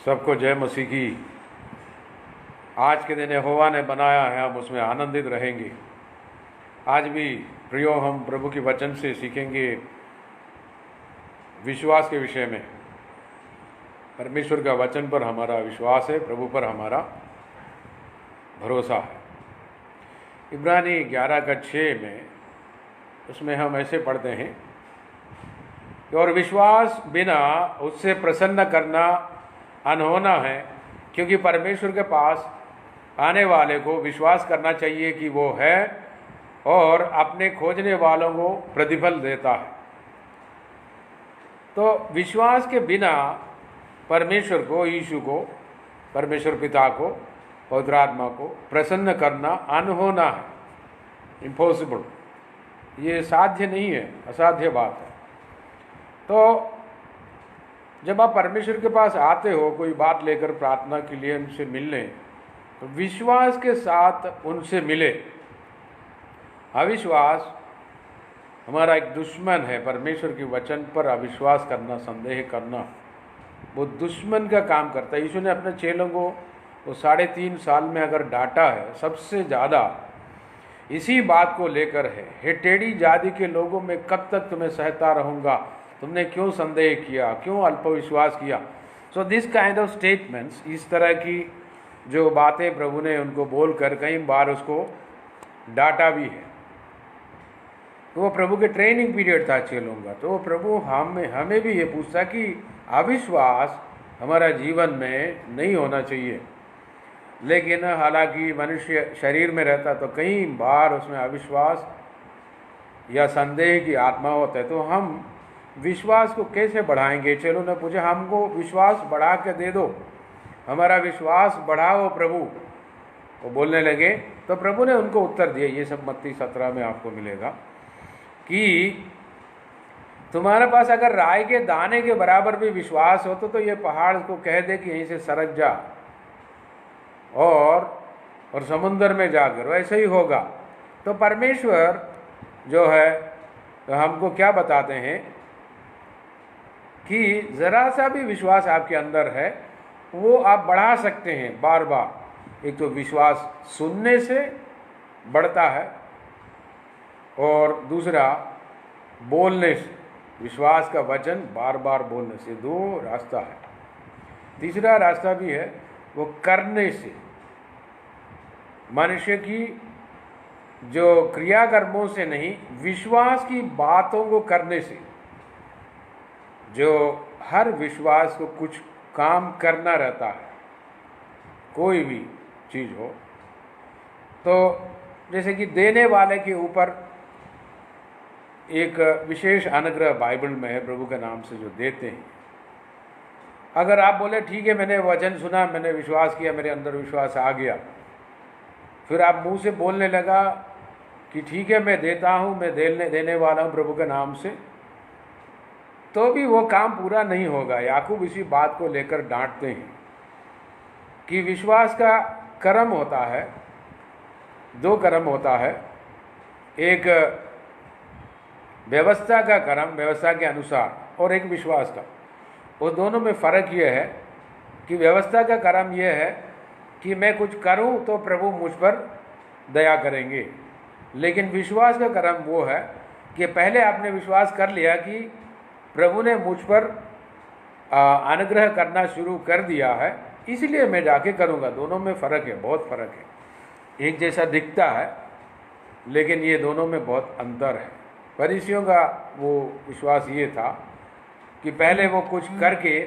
सबको जय मसीह की। आज के दिन यहोवा ने बनाया है, हम उसमें आनंदित रहेंगे। आज भी प्रियो, हम प्रभु के वचन से सीखेंगे विश्वास के विषय में। परमेश्वर का वचन पर हमारा विश्वास है, प्रभु पर हमारा भरोसा है। इब्रानी 11:6 में उसमें हम ऐसे पढ़ते हैं कि और विश्वास बिना उससे प्रसन्न करना अनहोना है, क्योंकि परमेश्वर के पास आने वाले को विश्वास करना चाहिए कि वो है और अपने खोजने वालों को प्रतिफल देता है। तो विश्वास के बिना परमेश्वर को, यीशु को, परमेश्वर पिता को, पवित्र आत्मा को प्रसन्न करना अनहोना है, इम्पॉसिबल। ये साध्य नहीं है, असाध्य बात है। तो जब आप परमेश्वर के पास आते हो कोई बात लेकर, प्रार्थना के लिए उनसे मिलने, तो विश्वास के साथ उनसे मिले। अविश्वास हमारा एक दुश्मन है। परमेश्वर के वचन पर अविश्वास करना, संदेह करना, वो दुश्मन का काम करता है। यीशु ने अपने चेलों को वो 3.5 साल में अगर डांटा है, सबसे ज़्यादा इसी बात को लेकर है, हे टेढ़ी जाति के लोगों में कब तक तुम्हें सहता रहूँगा, तुमने क्यों संदेह किया, क्यों अल्पविश्वास किया। So this kind of statements, इस तरह की जो बातें प्रभु ने उनको बोलकर कई बार उसको डांटा भी है। तो वो प्रभु के ट्रेनिंग पीरियड था चेलों का। तो प्रभु हमें भी ये पूछता कि अविश्वास हमारा जीवन में नहीं होना चाहिए। लेकिन हालांकि मनुष्य शरीर में रहता तो कई बार उसमें अविश्वास या संदेह की आत्मा होता है। तो हम विश्वास को कैसे बढ़ाएंगे? चेलों ने पूछा, हमको विश्वास बढ़ा के दे दो, हमारा विश्वास बढ़ाओ प्रभु। वो बोलने लगे तो प्रभु ने उनको उत्तर दिया, ये सब मत्ती 17 में आपको मिलेगा, कि तुम्हारे पास अगर राई के दाने के बराबर भी विश्वास हो तो ये पहाड़ को कह दे कि यहीं से सरक जा और समुद्र में जाकर, वैसे ही होगा। तो परमेश्वर जो है तो हमको क्या बताते हैं कि ज़रा सा भी विश्वास आपके अंदर है वो आप बढ़ा सकते हैं बार बार। एक तो विश्वास सुनने से बढ़ता है और दूसरा बोलने से। विश्वास का वचन बार बार बोलने से, 2 रास्ता है। तीसरा रास्ता भी है, वो करने से। मनुष्य की जो क्रियाकर्मों से नहीं, विश्वास की बातों को करने से। जो हर विश्वास को कुछ काम करना रहता है, कोई भी चीज़ हो। तो जैसे कि देने वाले के ऊपर एक विशेष अनुग्रह बाइबल में है, प्रभु के नाम से जो देते हैं। अगर आप बोले ठीक है, मैंने वचन सुना, मैंने विश्वास किया, मेरे अंदर विश्वास आ गया, फिर आप मुंह से बोलने लगा कि ठीक है मैं देता हूँ, मैं देने वाला हूँ प्रभु के नाम से, तो भी वो काम पूरा नहीं होगा। याकूब इसी बात को लेकर डांटते हैं कि विश्वास का कर्म होता है, 2 कर्म होता है। एक व्यवस्था का कर्म, व्यवस्था के अनुसार, और एक विश्वास का। वो दोनों में फ़र्क ये है कि व्यवस्था का कर्म ये है कि मैं कुछ करूं तो प्रभु मुझ पर दया करेंगे। लेकिन विश्वास का कर्म वो है कि पहले आपने विश्वास कर लिया कि प्रभु ने मुझ पर अनुग्रह करना शुरू कर दिया है, इसलिए मैं जाके करूँगा। दोनों में फ़र्क है, बहुत फ़र्क है। एक जैसा दिखता है लेकिन ये दोनों में बहुत अंतर है। फरीसियों का वो विश्वास ये था कि पहले वो कुछ करके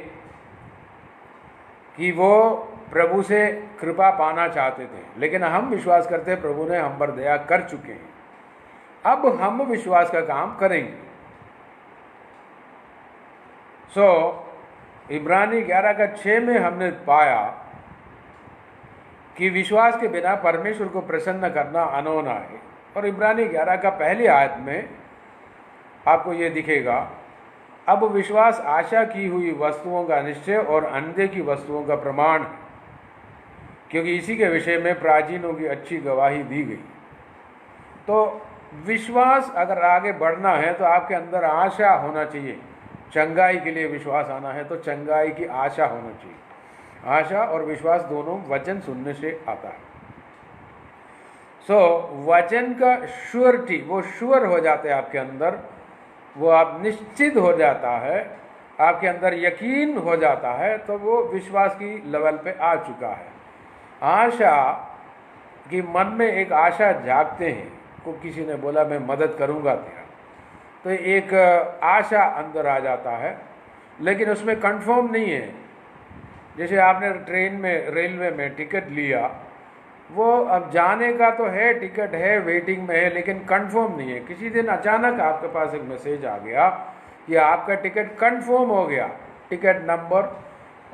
कि वो प्रभु से कृपा पाना चाहते थे, लेकिन हम विश्वास करते हैं प्रभु ने हम पर दया कर चुके हैं, अब हम विश्वास का काम करेंगे। इब्रानी 11:6 में हमने पाया कि विश्वास के बिना परमेश्वर को प्रसन्न करना अनहोना है। और इब्रानी 11 का पहली आयत में आपको ये दिखेगा, अब विश्वास आशा की हुई वस्तुओं का निश्चय और अंधे की वस्तुओं का प्रमाण है, क्योंकि इसी के विषय में प्राचीनों की अच्छी गवाही दी गई। तो विश्वास अगर आगे बढ़ना है तो आपके अंदर आशा होना चाहिए। चंगाई के लिए विश्वास आना है तो चंगाई की आशा होना चाहिए। आशा और विश्वास दोनों वचन सुनने से आता है। वचन का श्योरिटी, वो श्योर हो जाते हैं आपके अंदर, वो आप निश्चित हो जाता है, आपके अंदर यकीन हो जाता है, तो वो विश्वास की लेवल पे आ चुका है। आशा कि मन में एक आशा जागते हैं, को किसी ने बोला मैं मदद करूंगा तेरा, तो एक आशा अंदर आ जाता है, लेकिन उसमें कंफर्म नहीं है। जैसे आपने ट्रेन में, रेलवे में टिकट लिया, वो अब जाने का तो है, टिकट है, वेटिंग में है, लेकिन कंफर्म नहीं है। किसी दिन अचानक आपके पास एक मैसेज आ गया कि आपका टिकट कंफर्म हो गया, टिकट नंबर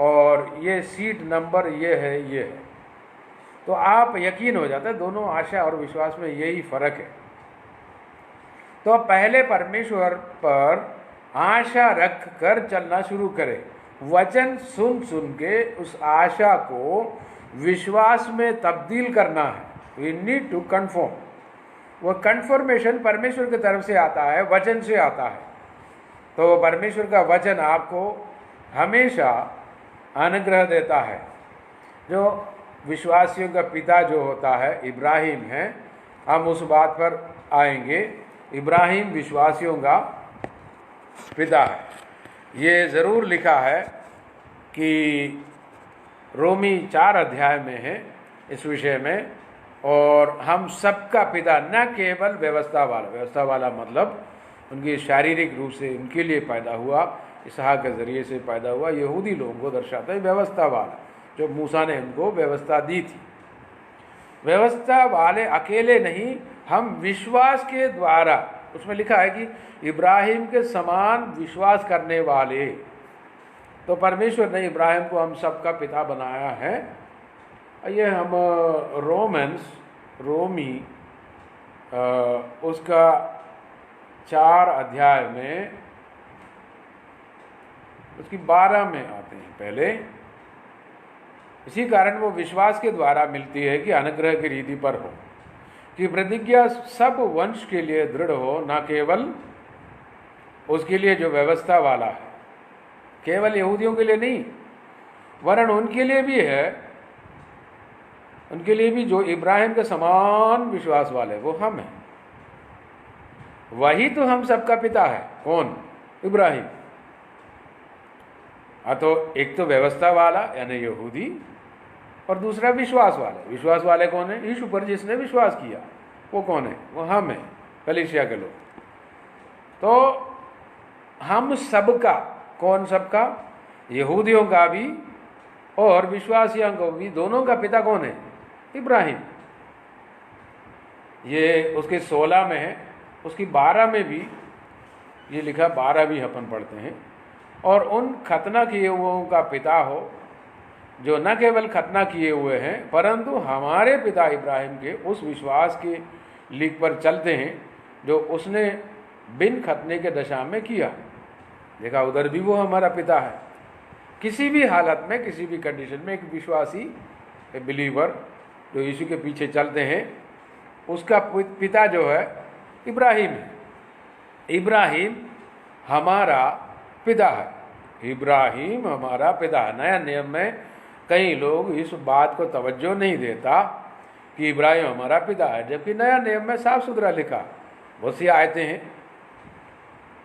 और ये सीट नंबर ये है, तो आप यकीन हो जाता है। दोनों आशा और विश्वास में यही फर्क है। तो पहले परमेश्वर पर आशा रख कर चलना शुरू करें, वचन सुन सुन के उस आशा को विश्वास में तब्दील करना है। We need to confirm. वो कन्फर्मेशन परमेश्वर की तरफ से आता है, वचन से आता है। तो परमेश्वर का वचन आपको हमेशा अनुग्रह देता है। जो विश्वासियों का पिता जो होता है इब्राहिम है, हम उस बात पर आएंगे। इब्राहिम विश्वासियों का पिता है। ये ज़रूर लिखा है कि रोमी 4 अध्याय में है इस विषय में, और हम सबका पिता, न केवल व्यवस्था वाला मतलब उनकी शारीरिक रूप से उनके लिए पैदा हुआ, इसहाक के ज़रिए से पैदा हुआ, यहूदी लोगों को दर्शाता है व्यवस्था वाला, जो मूसा ने उनको व्यवस्था दी थी। व्यवस्था वाले अकेले नहीं, हम विश्वास के द्वारा, उसमें लिखा है कि इब्राहिम के समान विश्वास करने वाले, तो परमेश्वर ने इब्राहिम को हम सबका पिता बनाया है। ये हम रोमी उसका 4 अध्याय में उसकी 12 में आते हैं पहले। इसी कारण वो विश्वास के द्वारा मिलती है कि अनुग्रह की रीति पर हो, कि प्रतिज्ञा सब वंश के लिए दृढ़ हो, न केवल उसके लिए जो व्यवस्था वाला है, केवल यहूदियों के लिए नहीं, वरन उनके लिए भी है, उनके लिए भी जो इब्राहिम के समान विश्वास वाले, वो हम हैं। वही तो हम सबका पिता है। कौन? इब्राहिम। तो एक तो व्यवस्था वाला यानी यहूदी, और दूसरा विश्वास वाले। विश्वास वाले कौन है? यीशु पर जिसने विश्वास किया, वो कौन है? वो हम हैं, कलीसिया के लोग। तो हम सबका, कौन सबका? यहूदियों का भी और विश्वासियों को भी, दोनों का पिता कौन है? इब्राहिम। ये उसके 16 में है, उसकी 12 में भी ये लिखा, 12 भी अपन पढ़ते हैं। और उन खतना किए हुओं का पिता हो, जो न केवल खतना किए हुए हैं, परंतु हमारे पिता इब्राहिम के उस विश्वास के लीक पर चलते हैं जो उसने बिन खतने के दशा में किया। देखा, उधर भी वो हमारा पिता है। किसी भी हालत में, किसी भी कंडीशन में एक विश्वासी, एक बिलीवर जो यीशु के पीछे चलते हैं, उसका पिता जो है इब्राहिम है। इब्राहिम हमारा पिता है। इब्राहिम हमारा पिता है। नया नियम में कई लोग इस बात को तवज्जो नहीं देता कि इब्राहिम हमारा पिता है, जबकि नया नियम में साफ सुथरा लिखा। बहुत सी आयतें हैं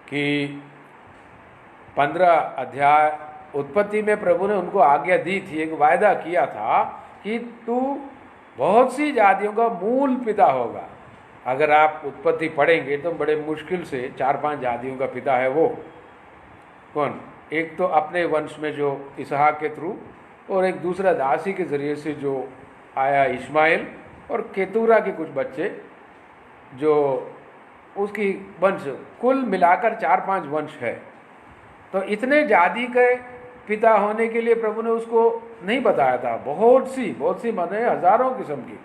कि 15 अध्याय उत्पत्ति में प्रभु ने उनको आज्ञा दी थी, एक वायदा किया था कि तू बहुत सी जातियों का मूल पिता होगा। अगर आप उत्पत्ति पढ़ेंगे तो बड़े मुश्किल से 4-5 जातियों का पिता है। वो कौन? एक तो अपने वंश में जो इसहाक के थ्रू, और एक दूसरा दासी के ज़रिए से जो आया इस्माइल, और केतूरा के कुछ बच्चे जो उसकी वंश, कुल मिलाकर 4-5 वंश है। तो इतने जाति के पिता होने के लिए प्रभु ने उसको नहीं बताया था। बहुत सी माने हजारों किस्म की,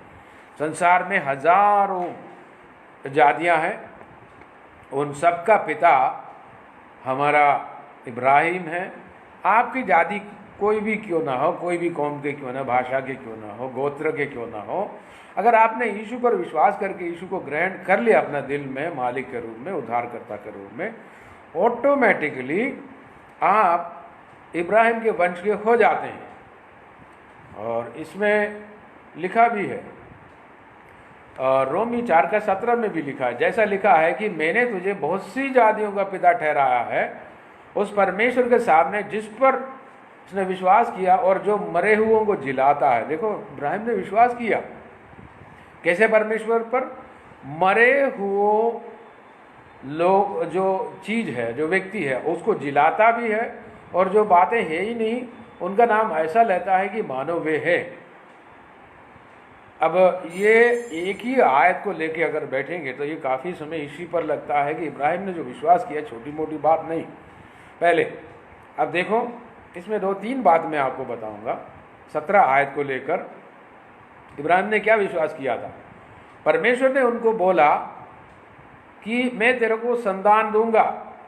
संसार में हजारों जातियां हैं, उन सब का पिता हमारा इब्राहिम है। आपकी जाति कोई भी क्यों ना हो, कोई भी कौम के क्यों ना, भाषा के क्यों ना हो, गोत्र के क्यों ना हो, अगर आपने यीशु पर विश्वास करके यीशु को ग्रहण कर लिया अपना दिल में, मालिक के रूप में, उद्धारकर्ता के रूप में, ऑटोमेटिकली आप इब्राहिम के वंश के हो जाते हैं। और इसमें लिखा भी है, और रोमी 4:17 में भी लिखा है, जैसा लिखा है कि मैंने तुझे बहुत सी जातियों का पिता ठहराया है उस परमेश्वर के सामने जिस पर उसने विश्वास किया और जो मरे हुओं को जिलाता है। देखो, इब्राहिम ने विश्वास किया कैसे? परमेश्वर पर। मरे हुओं लोग, जो चीज है, जो व्यक्ति है, उसको जिलाता भी है, और जो बातें है ही नहीं उनका नाम ऐसा लेता है कि मानो वे है। अब ये एक ही आयत को लेके अगर बैठेंगे तो ये काफ़ी समय इसी पर लगता है कि इब्राहिम ने जो विश्वास किया छोटी मोटी बात नहीं। पहले अब देखो, इसमें 2-3 बात मैं आपको बताऊंगा। 17 आयत को लेकर इब्राहिम ने क्या विश्वास किया था। परमेश्वर ने उनको बोला कि मैं तेरे को संतान दूंगा,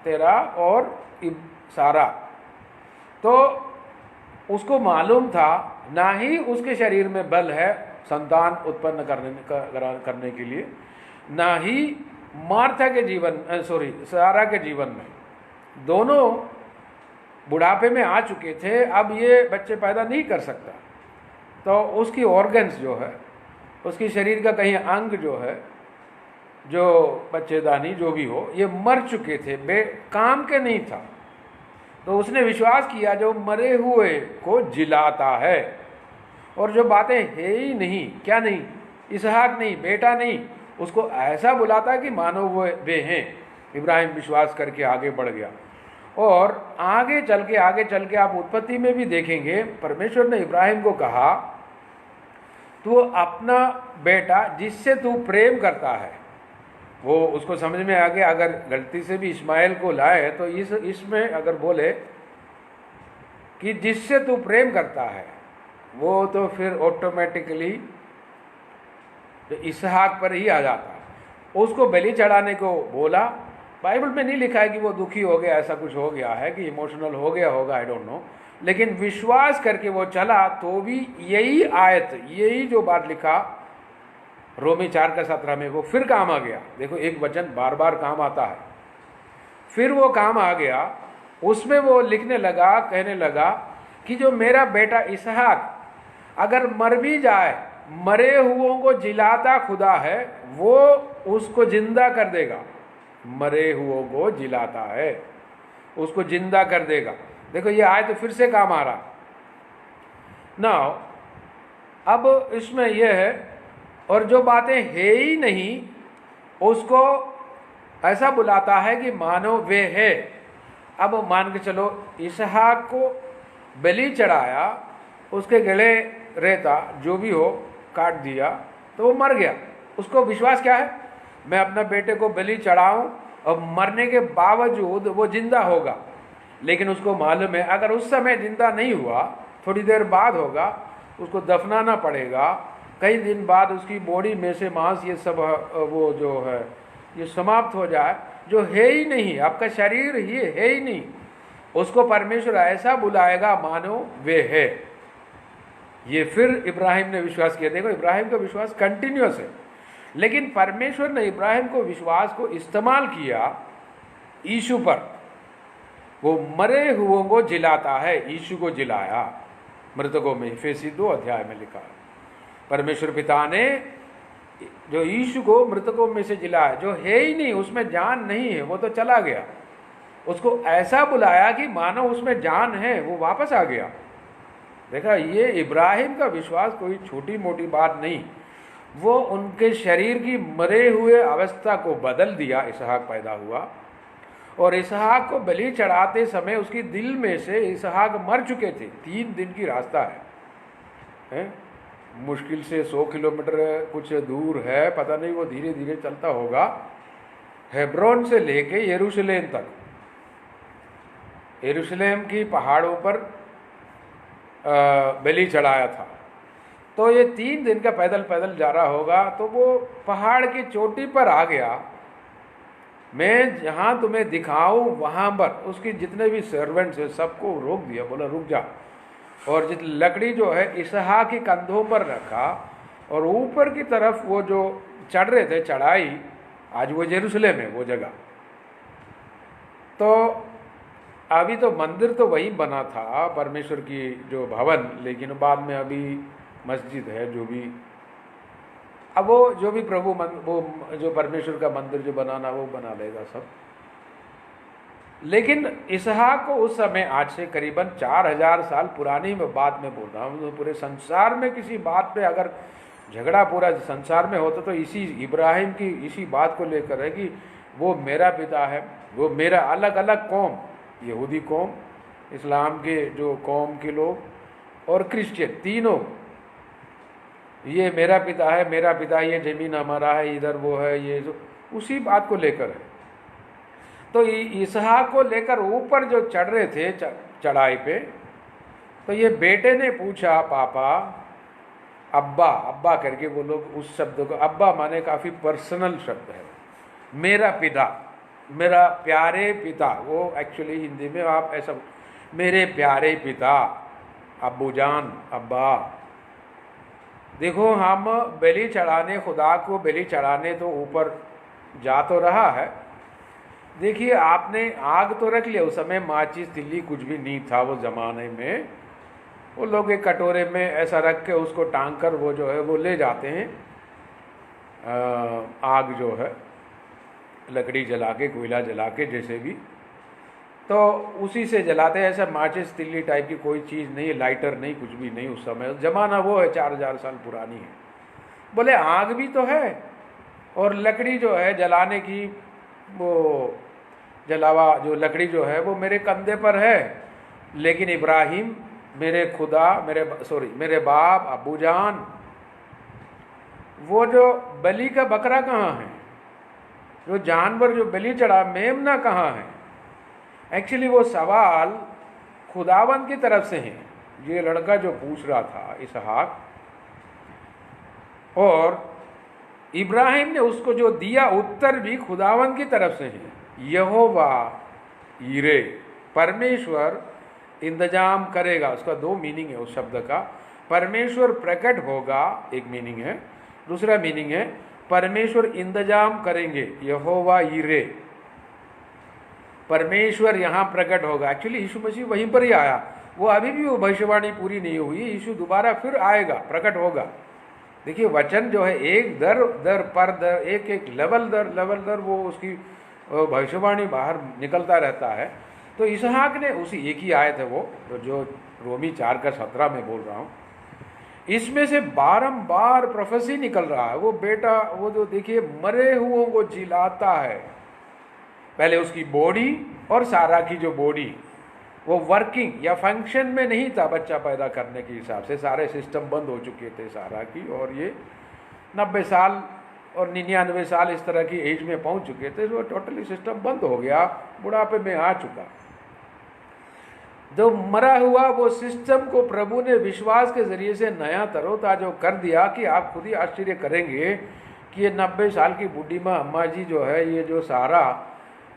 तेरा और सारा। तो उसको मालूम था ना ही उसके शरीर में बल है संतान उत्पन्न करने के लिए, ना ही मार्था के जीवन सारा के जीवन में। दोनों बुढ़ापे में आ चुके थे, अब ये बच्चे पैदा नहीं कर सकता। तो उसकी ऑर्गन्स जो है, उसकी शरीर का कहीं अंग जो है, जो बच्चेदानी जो भी हो, ये मर चुके थे, काम के नहीं था। तो उसने विश्वास किया जो मरे हुए को जिलाता है, और जो बातें है ही नहीं, क्या नहीं, इसहाक नहीं, बेटा नहीं, उसको ऐसा बुलाता कि मानो वो वे हैं। इब्राहिम विश्वास करके आगे बढ़ गया, और आगे चल के आप उत्पत्ति में भी देखेंगे, परमेश्वर ने इब्राहिम को कहा तू अपना बेटा जिससे तू प्रेम करता है, वो उसको समझ में आ गया। अगर गलती से भी इस्माइल को लाए तो इसमें अगर बोले कि जिससे तू प्रेम करता है, वो तो फिर ऑटोमेटिकली तो इसहाक पर ही आ जाता। उसको बलि चढ़ाने को बोला। बाइबल में नहीं लिखा है कि वो दुखी हो गया, ऐसा कुछ हो गया है कि इमोशनल हो गया होगा, आई डोंट नो, लेकिन विश्वास करके वो चला। तो भी यही आयत, यही जो बात लिखा रोमी 4:17 में, वो फिर काम आ गया। देखो, एक वचन बार बार काम आता है, फिर वो काम आ गया। उसमें वो लिखने लगा, कहने लगा कि जो मेरा बेटा इसहाक अगर मर भी जाए, मरे हुओं को जिलाता खुदा है, वो उसको जिंदा कर देगा। मरे हुओं को जिलाता है, उसको जिंदा कर देगा। देखो, ये आयत तो फिर से काम आ रहा ना। अब इसमें यह है, और जो बातें है ही नहीं उसको ऐसा बुलाता है कि मानो वे है। अब मान के चलो, इसहाक को बलि चढ़ाया, उसके गले रहता जो भी हो काट दिया तो वो मर गया। उसको विश्वास क्या है, मैं अपना बेटे को बलि चढ़ाऊं और मरने के बावजूद वो जिंदा होगा। लेकिन उसको मालूम है अगर उस समय जिंदा नहीं हुआ, थोड़ी देर बाद होगा, उसको दफनाना पड़ेगा, कई दिन बाद उसकी बॉडी में से मांस ये सब वो जो है ये समाप्त हो जाए, जो है ही नहीं, आपका शरीर ही है ही नहीं, उसको परमेश्वर ऐसा बुलाएगा मानो वे है। ये फिर इब्राहिम ने विश्वास किया। देखो, इब्राहिम का विश्वास कंटिन्यूअस है, लेकिन परमेश्वर ने इब्राहिम को विश्वास को इस्तेमाल किया यीशु पर। वो मरे हुओं को जिलाता है, यीशु को जिलाया मृतकों में, इफिसी 2 अध्याय में लिखा है। परमेश्वर पिता ने जो यीशु को मृतकों में से जिलाया, जो है ही नहीं, उसमें जान नहीं है, वो तो चला गया, उसको ऐसा बुलाया कि मानो उसमें जान है, वो वापस आ गया। देखा, ये इब्राहिम का विश्वास कोई छोटी मोटी बात नहीं, वो उनके शरीर की मरे हुए अवस्था को बदल दिया। इसहाक पैदा हुआ, और इसहाक को बलि चढ़ाते समय उसकी दिल में से, इसहाक मर चुके थे, 3 दिन की रास्ता है? मुश्किल से 100 किलोमीटर कुछ दूर है, पता नहीं, वो धीरे धीरे चलता होगा, हेब्रोन से लेके यरूशलेम तक। यरूशलेम की पहाड़ों पर बलि चढ़ाया था। तो ये 3 दिन का पैदल पैदल जा रहा होगा, तो वो पहाड़ की चोटी पर आ गया। मैं जहाँ तुम्हें दिखाऊं वहाँ पर उसकी जितने भी सर्वेंट्स हैं सबको रोक दिया, बोला रुक जा। और जित लकड़ी जो है इसहाक के कंधों पर रखा, और ऊपर की तरफ वो जो चढ़ रहे थे चढ़ाई, आज वो यरूशलेम है वो जगह। तो अभी तो मंदिर तो वही बना था, परमेश्वर की जो भवन, लेकिन बाद में अभी मस्जिद है जो भी। अब वो जो भी वो जो परमेश्वर का मंदिर जो बनाना वो बना लेगा सब। लेकिन इसहाक को उस समय, आज से करीबन 4000 साल पुरानी मैं बात में बोल रहा हूँ, तो पूरे संसार में किसी बात पे अगर झगड़ा पूरा संसार में होता तो इसी इब्राहिम की इसी बात को लेकर है कि वो मेरा पिता है, वो मेरा। अलग अलग कौम, यहूदी कौम, इस्लाम के जो कौम के लोग और क्रिश्चियन, तीनों, ये मेरा पिता है, मेरा पिता, ये जमीन हमारा है, इधर वो है, ये जो उसी बात को लेकर है। तो इसहाक को लेकर ऊपर जो चढ़ रहे थे चढ़ाई पे, तो ये बेटे ने पूछा, पापा, अब्बा, अब्बा करके वो लोग उस शब्द को, अब्बा माने काफ़ी पर्सनल शब्द है, मेरा पिता, मेरा प्यारे पिता, वो एक्चुअली हिंदी में आप ऐसा, मेरे प्यारे पिता, अब्बूजान, अब्बा। देखो, हम बलि चढ़ाने, खुदा को बलि चढ़ाने तो ऊपर जा तो रहा है। देखिए, आपने आग तो रख लिया, उस समय माचिस तिल्ली कुछ भी नहीं था वो ज़माने में। वो लोग एक कटोरे में ऐसा रख के उसको टांग कर वो जो है वो ले जाते हैं, आग जो है, लकड़ी जला के, कोयला जला के, जैसे भी, तो उसी से जलाते हैं। ऐसा माचिस तिल्ली टाइप की कोई चीज़ नहीं, लाइटर नहीं, कुछ भी नहीं उस समय। ज़माना वो है, 4000 साल पुरानी है। बोले आग भी तो है और लकड़ी जो है जलाने की, वो जलावा जो लकड़ी जो है वो मेरे कंधे पर है, लेकिन इब्राहिम, मेरे खुदा, मेरे बाप, अब्बूजान, वो जो बलि का बकरा कहाँ है, जो जानवर जो बलि चढ़ा, मेमना कहाँ है? एक्चुअली वो सवाल खुदावन की तरफ से है, ये लड़का जो पूछ रहा था इसहाक, और इब्राहिम ने उसको जो दिया उत्तर भी खुदावन की तरफ से है। यहोवा यीरे, परमेश्वर इंतजाम करेगा, उसका 2 मीनिंग है उस शब्द का। परमेश्वर प्रकट होगा, एक मीनिंग है, दूसरा मीनिंग है परमेश्वर इंतजाम करेंगे, यहोवा यीरे, परमेश्वर यहाँ प्रकट होगा। एक्चुअली यीशु मसीह वहीं पर ही आया, वो अभी भी वो भविष्यवाणी पूरी नहीं हुई, यीशु दोबारा फिर आएगा, प्रकट होगा। देखिए, वचन जो है एक दर पर दर, एक लेवल दर वो उसकी भविष्यवाणी बाहर निकलता रहता है। तो इसहाक ने उसी एक ही आयत है वो, तो जो रोमी 4:17 में बोल रहा हूँ, इसमें से बारंबार प्रोफेसी निकल रहा है। वो बेटा, वो जो देखिए मरे हुओं को जिलाता है। पहले उसकी बॉडी और सारा की जो बॉडी, वो वर्किंग या फंक्शन में नहीं था बच्चा पैदा करने के हिसाब से, सारे सिस्टम बंद हो चुके थे सारा की, और ये 90 साल और 99 साल इस तरह की एज में पहुंच चुके थे, तो टोटली सिस्टम बंद हो गया, बुढ़ापे में आ चुका। जो मरा हुआ वो सिस्टम को प्रभु ने विश्वास के जरिए से नया तरोताजा कर दिया कि आप खुद ही आश्चर्य करेंगे कि ये 90 साल की बूढ़ी माँ अम्मा जी जो है, ये जो सारा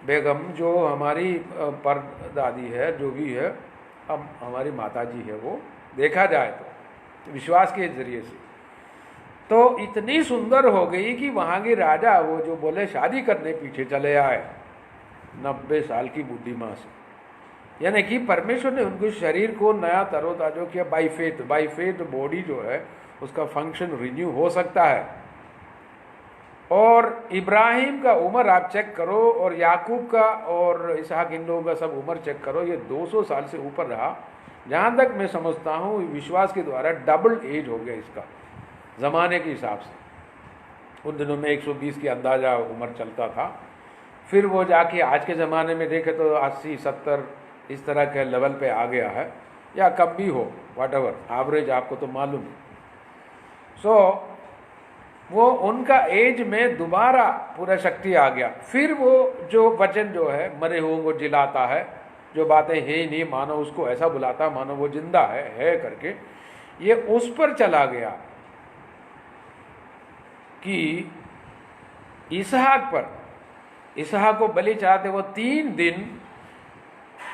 बेगम जो हमारी परदादी है, जो भी है, अब हमारी माता जी है, वो देखा जाए तो विश्वास के जरिए से तो इतनी सुंदर हो गई कि वहाँ के राजा वो जो बोले शादी करने पीछे चले आए 90 साल की बूढ़ी माँ से। यानी कि परमेश्वर ने उनके शरीर को नया तरोताजा किया बाई फेथ बॉडी जो है उसका फंक्शन रिन्यू हो सकता है। और इब्राहिम का उम्र आप चेक करो, और याकूब का और इसहाक, इन लोगों का सब उम्र चेक करो, ये 200 साल से ऊपर रहा। जहाँ तक मैं समझता हूँ विश्वास के द्वारा डबल एज हो गया इसका ज़माने के हिसाब से। उन दिनों में 120 की अंदाज़ा उम्र चलता था, फिर वो जाके आज के ज़माने में देखे तो 80-70 इस तरह के लेवल पे आ गया है, या कम भी हो, व्हाटएवर एवरेज आपको तो मालूम है। सो वो उनका एज में दोबारा पूरा शक्ति आ गया। फिर वो जो वचन जो है मरे हुओं को जिलाता है, जो बातें है ही नहीं, मानो उसको ऐसा बुलाता मानो वो जिंदा है करके, ये उस पर चला गया कि इसहाक पर, इसहाक को बलि चढ़ाते वो 3 दिन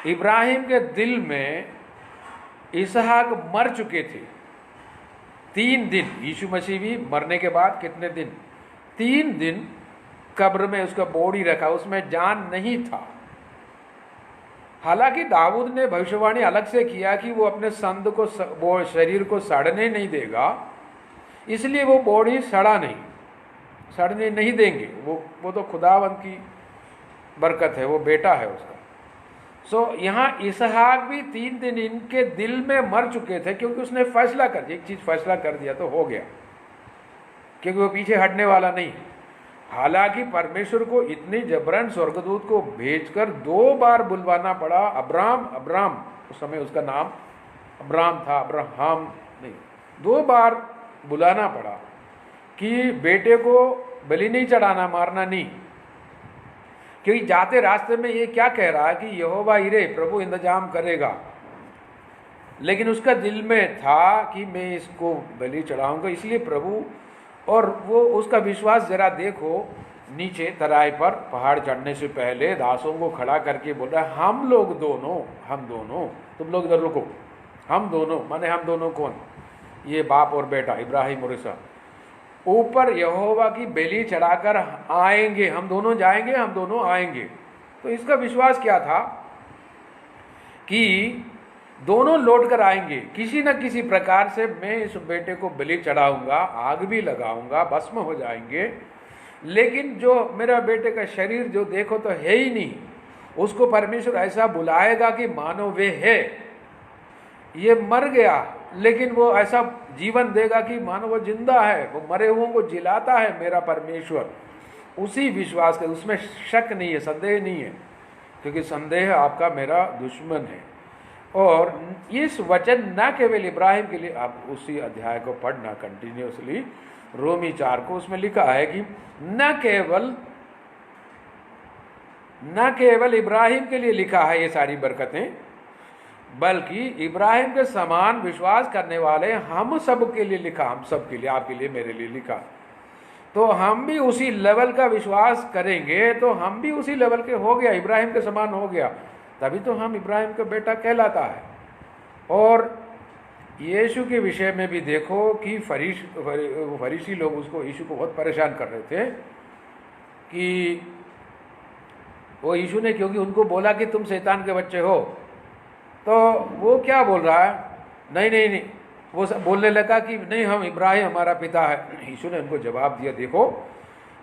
इब्राहिम के दिल में इसहाक मर चुके थे। 3 दिन, यीशु मसीह भी मरने के बाद कितने दिन, 3 दिन कब्र में उसका बॉडी रखा, उसमें जान नहीं था। हालांकि दाऊद ने भविष्यवाणी अलग से किया कि वो अपने संत को वो शरीर को सड़ने नहीं देगा, इसलिए वो बॉडी सड़ने नहीं देंगे। वो तो खुदावंत की बरकत है, वो बेटा है उसका। यहाँ इसहाक भी 3 दिन इनके दिल में मर चुके थे, क्योंकि उसने फैसला कर दिया, एक चीज फैसला कर दिया तो हो गया, क्योंकि वो पीछे हटने वाला नहीं। हालांकि परमेश्वर को इतनी जबरन स्वर्गदूत को भेजकर 2 बार बुलवाना पड़ा। अब्राम, उस समय उसका नाम अब्राम था, अब्राहम नहीं, 2 बार बुलाना पड़ा कि बेटे को बलि नहीं चढ़ाना, मारना नहीं। क्योंकि जाते रास्ते में ये क्या कह रहा है कि यहोवा इरे, प्रभु इंतजाम करेगा, लेकिन उसका दिल में था कि मैं इसको बलि चढ़ाऊंगा। इसलिए प्रभु, और वो उसका विश्वास जरा देखो, नीचे तराई पर पहाड़ चढ़ने से पहले दासों को खड़ा करके बोल रहा है, हम दोनों, तुम लोग इधर रुको, हम दोनों, माने हम दोनों कौन? ये बाप और बेटा इब्राहिम और इसहाक ऊपर यहोवा की बलि चढ़ाकर आएंगे, हम दोनों जाएंगे, हम दोनों आएंगे। तो इसका विश्वास क्या था कि दोनों लौट कर आएंगे, किसी न किसी प्रकार से मैं इस बेटे को बलि चढ़ाऊंगा, आग भी लगाऊंगा, भस्म हो जाएंगे, लेकिन जो मेरा बेटे का शरीर जो देखो तो है ही नहीं, उसको परमेश्वर ऐसा बुलाएगा कि मानो वे है, ये मर गया लेकिन वो ऐसा जीवन देगा कि मानो वो जिंदा है, वो मरे हुओं को जिलाता है मेरा परमेश्वर। उसी विश्वास के, उसमें शक नहीं है, संदेह नहीं है, क्योंकि संदेह आपका मेरा दुश्मन है। और इस वचन न केवल इब्राहिम के लिए, आप उसी अध्याय को पढ़ना कंटिन्यूसली, रोमी 4 को, उसमें लिखा है कि न केवल इब्राहिम के लिए लिखा है ये सारी बरकतें, बल्कि इब्राहिम के समान विश्वास करने वाले हम सब के लिए लिखा, हम सब के लिए, आपके लिए, मेरे लिए लिखा। तो हम भी उसी लेवल का विश्वास करेंगे तो हम भी उसी लेवल के हो गया, इब्राहिम के समान हो गया, तभी तो हम इब्राहिम का बेटा कहलाता है। और यीशु के विषय में भी देखो कि फरीसी लोग उसको, यीशु को बहुत परेशान कर रहे थे कि वो यीशु ने, क्योंकि उनको बोला कि तुम शैतान के बच्चे हो, तो वो क्या बोल रहा है, नहीं, वो बोलने लगा कि नहीं, हम इब्राहिम हमारा पिता है। यीशु ने उनको जवाब दिया, देखो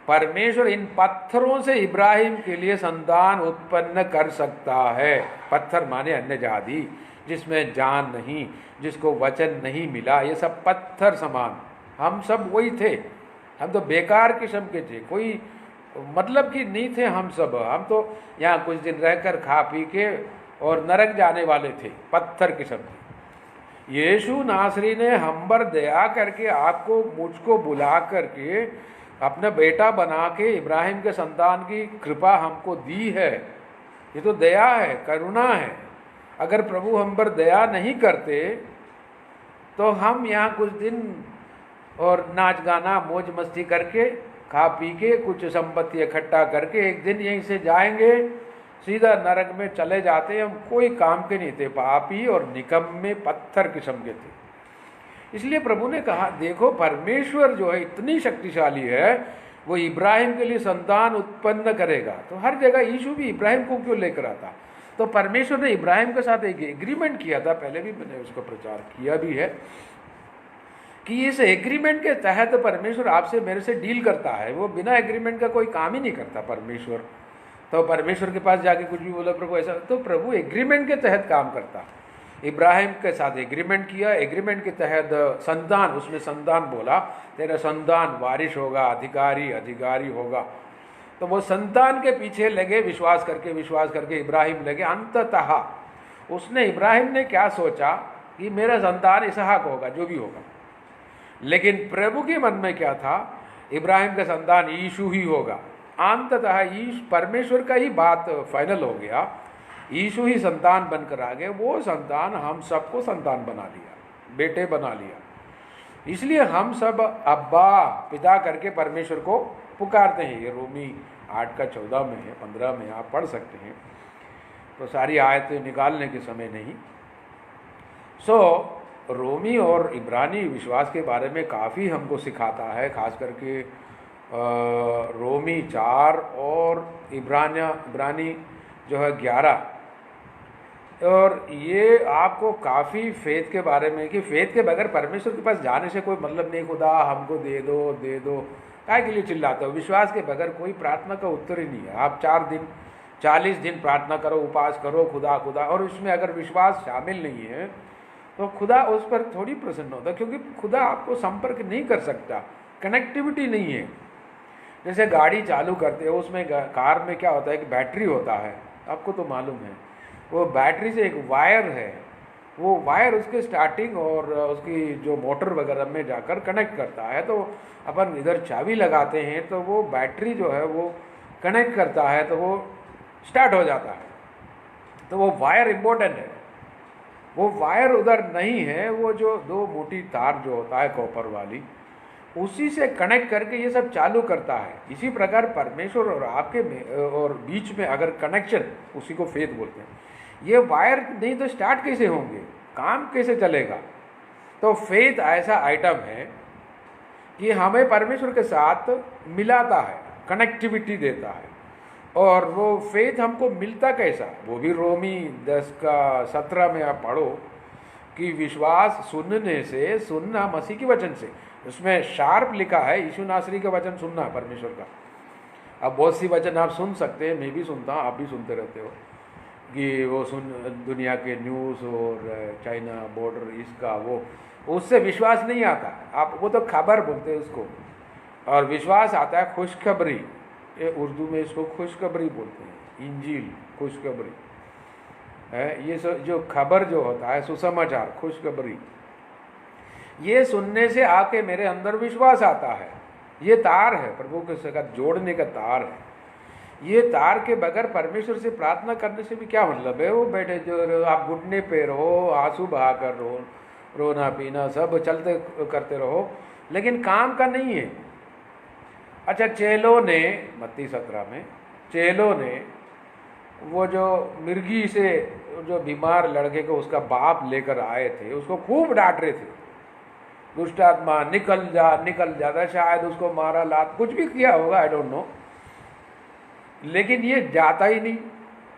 परमेश्वर इन पत्थरों से इब्राहिम के लिए संतान उत्पन्न कर सकता है। पत्थर माने अन्य जाति, जिसमें जान नहीं, जिसको वचन नहीं मिला, ये सब पत्थर समान, हम सब वही थे, हम तो बेकार किस्म के थे, कोई मतलब की नहीं थे हम सब। हम तो यहाँ कुछ दिन रहकर खा पी के और नरक जाने वाले थे, पत्थर किस्म के। यीशु नासरी ने हम पर दया करके आपको, मुझको बुला करके अपना बेटा बना के इब्राहिम के संतान की कृपा हमको दी है। ये तो दया है, करुणा है। अगर प्रभु हम पर दया नहीं करते तो हम यहाँ कुछ दिन और नाच गाना मौज मस्ती करके, खा पी के, कुछ संपत्ति इकट्ठा करके एक दिन यहीं से जाएंगे, सीधा नरक में चले जाते। हम कोई काम के नहीं थे, पापी और निकम्मे पत्थर किस्म के थे। इसलिए प्रभु ने कहा, देखो परमेश्वर जो है इतनी शक्तिशाली है, वो इब्राहिम के लिए संतान उत्पन्न करेगा। तो हर जगह यीशु भी इब्राहिम को क्यों लेकर आता? तो परमेश्वर ने इब्राहिम के साथ एक एग्रीमेंट किया था, पहले भी मैंने उसका प्रचार किया भी है, कि इस एग्रीमेंट के तहत परमेश्वर आपसे मेरे से डील करता है। वो बिना एग्रीमेंट का कोई काम ही नहीं करता परमेश्वर। तो परमेश्वर के पास जाके कुछ भी बोला प्रभु ऐसा, तो प्रभु एग्रीमेंट के तहत काम करता। इब्राहिम के साथ एग्रीमेंट किया, एग्रीमेंट के तहत संतान, उसमें संतान बोला, तेरा संतान वारिश होगा, अधिकारी होगा। तो वो संतान के पीछे लगे, विश्वास करके इब्राहिम लगे। अंततः उसने, इब्राहिम ने क्या सोचा कि मेरा संतान इसहाक होगा, जो भी होगा। लेकिन प्रभु के मन में क्या था, इब्राहिम का संतान यीशु ही होगा। अंततः परमेश्वर का ही बात फाइनल हो गया, यीशु ही संतान बनकर आ गए। वो संतान हम सबको संतान बना लिया, बेटे बना लिया। इसलिए हम सब अब्बा, पिता करके परमेश्वर को पुकारते हैं। ये रोमी 8 का 14 में है, 15 में आप पढ़ सकते हैं। तो सारी आयतें निकालने के समय नहीं। रोमी और इब्रानी विश्वास के बारे में काफ़ी हमको सिखाता है, खास करके रोमी 4 और इब्रानी जो है 11, और ये आपको काफ़ी फेथ के बारे में, कि फेथ के बगैर परमेश्वर के पास जाने से कोई मतलब नहीं, खुदा हमको दे दो, काय के लिए चिल्लाते हो। विश्वास के बगैर कोई प्रार्थना का उत्तर ही नहीं है। आप 4 दिन 40 दिन प्रार्थना करो, उपास करो, खुदा खुदा, और उसमें अगर विश्वास शामिल नहीं है तो खुदा उस पर थोड़ी प्रसन्न होता, क्योंकि खुदा आपको संपर्क नहीं कर सकता, कनेक्टिविटी नहीं है। जैसे गाड़ी चालू करते हो, उसमें कार में क्या होता है कि बैटरी होता है, आपको तो मालूम है। वो बैटरी से एक वायर है, वो वायर उसके स्टार्टिंग और उसकी जो मोटर वगैरह में जाकर कनेक्ट करता है। तो अपन इधर चाबी लगाते हैं तो वो बैटरी जो है वो कनेक्ट करता है, तो वो स्टार्ट हो जाता है। तो वो वायर इम्पोर्टेंट है। वो वायर उधर नहीं है, वो जो 2 मोटी तार जो होता है कॉपर वाली, उसी से कनेक्ट करके ये सब चालू करता है। इसी प्रकार परमेश्वर और आपके में और बीच में अगर कनेक्शन, उसी को फेथ बोलते हैं। ये वायर नहीं तो स्टार्ट कैसे होंगे, काम कैसे चलेगा। तो फेथ ऐसा आइटम है कि हमें परमेश्वर के साथ मिलाता है, कनेक्टिविटी देता है। और वो फेथ हमको मिलता कैसा, वो भी रोमी 10:17 में आप पढ़ो कि विश्वास सुनने से, सुनना मसीह के वचन से। उसमें शार्प लिखा है, यीशु नासरी का वचन सुनना परमेश्वर का। अब बहुत सी वचन आप सुन सकते हैं, मैं भी सुनता हूँ, आप भी सुनते रहते हो, कि वो दुनिया के न्यूज़ और चाइना बॉर्डर इसका वो, उससे विश्वास नहीं आता। आप वो तो खबर बोलते हैं उसको, और विश्वास आता है खुशखबरी। ये उर्दू में इसको खुशखबरी बोलते हैं, इंजील, खुशखबरी है। ये जो खबर जो होता है, सुसमाचार, खुशखबरी, ये सुनने से आके मेरे अंदर विश्वास आता है। ये तार है, प्रभु के साथ जोड़ने का तार है। ये तार के बगैर परमेश्वर से प्रार्थना करने से भी क्या मतलब है। वो बैठे जो आप घुटने पे रहो, आंसू बहा कर रहो, रोना पीना सब चलते करते रहो, लेकिन काम का नहीं है। अच्छा, चेलों ने मत्ती 17 में, चेलों ने वो जो मिर्गी से जो बीमार लड़के को उसका बाप लेकर आए थे, उसको खूब डांट रहे थे, दुष्ट आत्मा निकल जा, शायद उसको मारा, लात, कुछ भी किया होगा, आई डोंट नो, लेकिन ये जाता ही नहीं।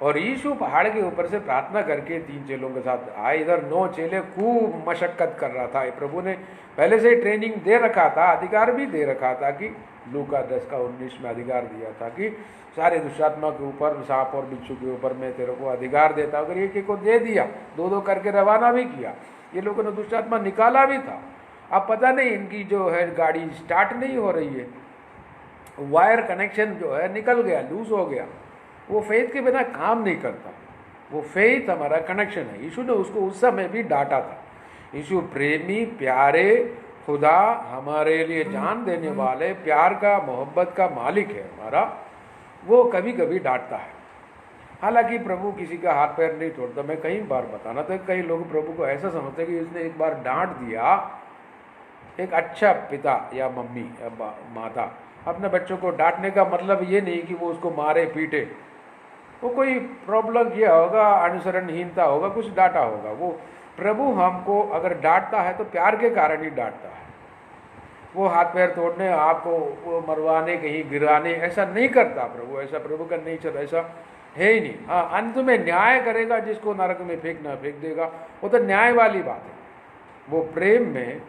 और यीशु पहाड़ के ऊपर से प्रार्थना करके 3 चेलों के साथ आए। इधर 9 चेले खूब मशक्कत कर रहा था। प्रभु ने पहले से ही ट्रेनिंग दे रखा था, अधिकार भी दे रखा था, कि लूका 10:19 में अधिकार दिया था कि सारे दुष्टात्मा के ऊपर, सांप और बिच्छू के ऊपर मैं तेरे को अधिकार देता। अगर एक को दे दिया, 2-2 करके रवाना भी किया। ये लोगों ने दुष्टात्मा निकाला भी था। अब पता नहीं इनकी जो है गाड़ी स्टार्ट नहीं हो रही है, वायर कनेक्शन जो है निकल गया, लूज हो गया। वो फेथ के बिना काम नहीं करता। वो फेथ हमारा कनेक्शन है। यीशु ने उसको उस समय भी डांटा था। यीशु प्रेमी, प्यारे, खुदा, हमारे लिए जान देने वाले, प्यार का, मोहब्बत का मालिक है हमारा। वो कभी कभी डांटता है। हालांकि प्रभु किसी का हाथ पैर नहीं तोड़ता। मैं कई बार बताना था, कई लोग प्रभु को ऐसा समझते कि उसने एक बार डांट दिया। एक अच्छा पिता या मम्मी या माता अपने बच्चों को डांटने का मतलब ये नहीं कि वो उसको मारे पीटे। वो कोई प्रॉब्लम किया होगा, अनुसरणहीनता होगा, कुछ डांटा होगा। वो प्रभु हमको अगर डांटता है तो प्यार के कारण ही डांटता है। वो हाथ पैर तोड़ने, आपको वो मरवाने, कहीं गिराने, ऐसा नहीं करता प्रभु। ऐसा प्रभु का नेचर ऐसा है ही नहीं। हाँ, अंत में न्याय करेगा, जिसको नरक में फेंकना फेंक देगा, वो तो न्याय वाली बात है। वो प्रेम में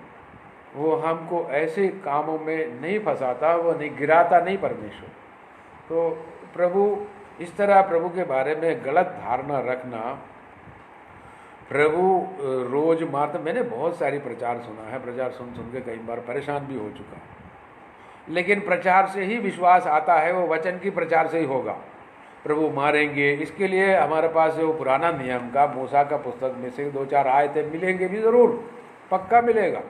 वो हमको ऐसे कामों में नहीं फंसाता, वो नहीं गिराता नहीं परमेश्वर। तो प्रभु इस तरह प्रभु के बारे में गलत धारणा रखना, प्रभु रोज मारता। मैंने बहुत सारी प्रचार सुना है, प्रचार सुन सुन के कई बार परेशान भी हो चुका, लेकिन प्रचार से ही विश्वास आता है। वो वचन की प्रचार से ही होगा। प्रभु मारेंगे, इसके लिए हमारे पास वो पुराना नियम का, मूसा का पुस्तक में से 2-4 आयतें मिलेंगे भी ज़रूर, पक्का मिलेगा।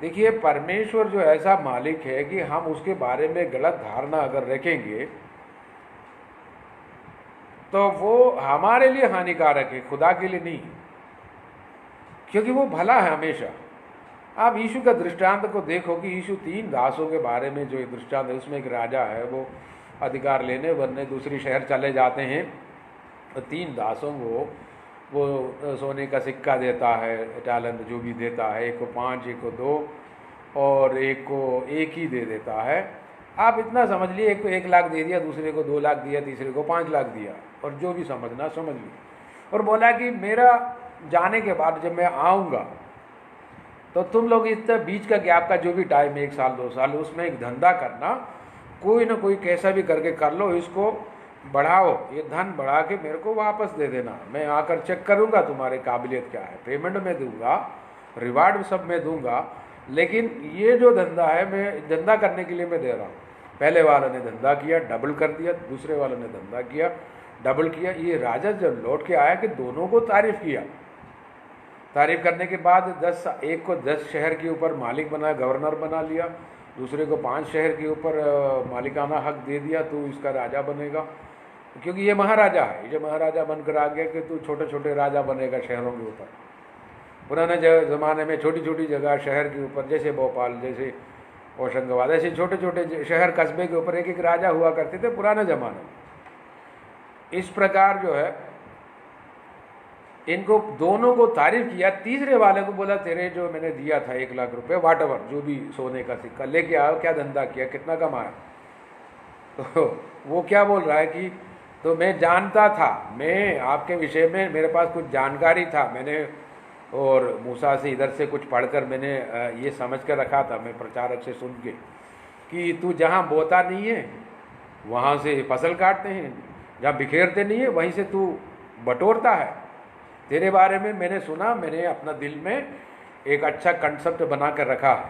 देखिए, परमेश्वर जो ऐसा मालिक है कि हम उसके बारे में गलत धारणा अगर रखेंगे तो वो हमारे लिए हानिकारक है, खुदा के लिए नहीं, क्योंकि वो भला है हमेशा। आप यीशु का दृष्टांत को देखो कि यीशु 3 दासों के बारे में जो दृष्टांत है, उसमें एक राजा है, वो अधिकार लेने वरने दूसरी शहर चले जाते हैं। तो 3 दासों को वो सोने का सिक्का देता है, टैलेंट जो भी देता है, एक को 5, एक को 2 और एक को 1 ही दे देता है। आप इतना समझ लिए, एक को 1 लाख दे दिया, दूसरे को 2 लाख दिया, तीसरे को 5 लाख दिया, और जो भी समझना समझ ली। और बोला कि मेरा जाने के बाद जब मैं आऊँगा तो तुम लोग इस बीच का गैप का जो भी टाइम है 1 साल 2 साल, उसमें एक धंधा करना, कोई ना कोई कैसा भी करके कर लो, इसको बढ़ाओ, ये धन बढ़ा के मेरे को वापस दे देना, मैं आकर चेक करूँगा तुम्हारे काबिलियत क्या है, पेमेंट मैं दूंगा, रिवार्ड सब मैं दूंगा, लेकिन ये जो धंधा है मैं धंधा करने के लिए मैं दे रहा हूँ। पहले वाले ने धंधा किया, डबल कर दिया, दूसरे वाले ने धंधा किया, डबल किया। ये राजा जब लौट के आया कि दोनों को तारीफ किया, तारीफ करने के बाद एक को 10 शहर के ऊपर मालिक बना, गवर्नर बना लिया, दूसरे को 5 शहर के ऊपर मालिकाना हक दे दिया, तू इसका राजा बनेगा, क्योंकि ये महाराजा है, ये महाराजा बनकर आ गया कि तू छोटे छोटे राजा बनेगा शहरों के ऊपर। पुराने ज़माने में छोटी छोटी जगह शहर के ऊपर, जैसे भोपाल, जैसे होशंगाबाद, ऐसे छोटे छोटे शहर कस्बे के ऊपर एक एक राजा हुआ करते थे पुराने ज़माने में। इस प्रकार जो है इनको दोनों को तारीफ किया। तीसरे वाले को बोला तेरे जो मैंने दिया था 1 लाख रुपए, वाटएवर जो भी सोने का सिक्का लेके आओ, क्या धंधा किया, कितना कमाया। तो वो क्या बोल रहा है कि तो मैं जानता था, मैं आपके विषय में मेरे पास कुछ जानकारी था, मैंने और मूसा से इधर से कुछ पढ़कर मैंने ये समझ कर रखा था, मैं प्रचारक से सुन के, कि तू जहाँ बोता नहीं है वहाँ से फसल काटते हैं, जहाँ बिखेरते नहीं है वहीं से तू बटोरता है। तेरे बारे में मैंने सुना, मैंने अपना दिल में एक अच्छा कंसेप्ट बना कर रखा है,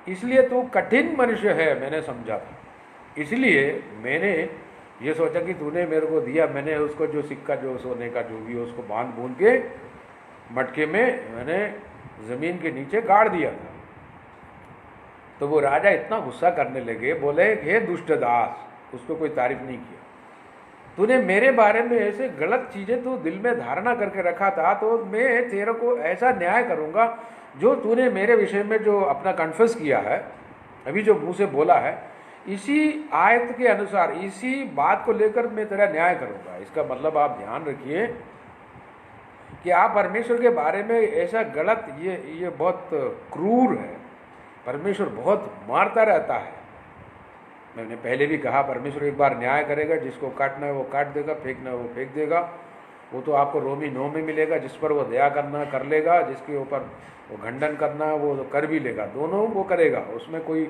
इसलिए तू कठिन मनुष्य है, मैंने समझा था। इसलिए मैंने ये सोचा कि तूने मेरे को दिया, मैंने उसको जो सिक्का जो सोने का जो भी उसको बांध बूंद के मटके में मैंने ज़मीन के नीचे गाड़ दिया था। तो वो राजा इतना गुस्सा करने लगे, बोले हे दुष्ट दास, उसको कोई तारीफ नहीं किया, तूने मेरे बारे में ऐसे गलत चीज़ें तू दिल में धारणा करके रखा था, तो मैं तेरे को ऐसा न्याय करूँगा, जो तूने मेरे विषय में जो अपना कन्फेस किया है, अभी जो मुँह से बोला है, इसी आयत के अनुसार, इसी बात को लेकर मैं तेरा न्याय करूँगा। इसका मतलब आप ध्यान रखिए कि आप परमेश्वर के बारे में ऐसा गलत, ये बहुत क्रूर है, परमेश्वर बहुत मारता रहता है। मैंने पहले भी कहा, परमेश्वर एक बार न्याय करेगा, जिसको काटना है वो काट देगा, फेंकना है वो फेंक देगा। वो तो आपको रोमी 9 में मिलेगा, जिस पर वो दया करना कर लेगा, जिसके ऊपर वो खंडन करना वो कर भी लेगा, दोनों वो करेगा, उसमें कोई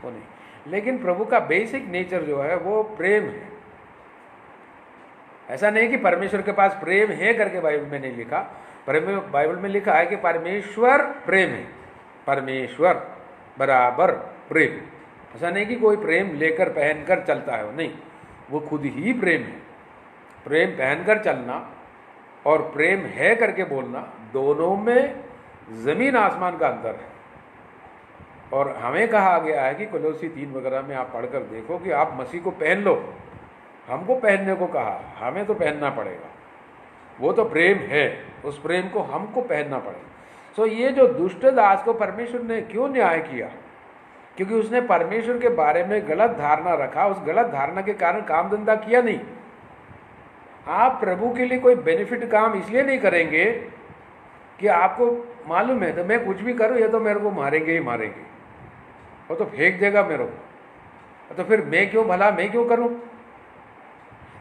वो नहीं। लेकिन प्रभु का बेसिक नेचर जो है वो प्रेम है। ऐसा नहीं कि परमेश्वर के पास प्रेम है करके बाइबल में नहीं लिखा, बाइबल में लिखा है कि परमेश्वर प्रेम है, परमेश्वर बराबर प्रेम। ऐसा नहीं कि कोई प्रेम लेकर पहनकर चलता है, नहीं, वो खुद ही प्रेम है। प्रेम पहनकर चलना और प्रेम है करके बोलना, दोनों में जमीन आसमान का अंतर है। और हमें कहा गया है कि कोलोसी 3 वगैरह में आप पढ़कर देखो कि आप मसीह को पहन लो, हमको पहनने को कहा, हमें तो पहनना पड़ेगा, वो तो प्रेम है, उस प्रेम को हमको पहनना पड़ेगा। सो ये जो दुष्ट दास को परमेश्वर ने क्यों न्याय किया, क्योंकि उसने परमेश्वर के बारे में गलत धारणा रखा, उस गलत धारणा के कारण काम धंधा किया नहीं। आप प्रभु के लिए कोई बेनिफिट काम इसलिए नहीं करेंगे कि आपको मालूम है तो मैं कुछ भी करूं, ये तो मेरे को मारेंगे ही मारेंगे, वो तो फेंक देगा मेरे को, तो फिर मैं क्यों भला, मैं क्यों करूं।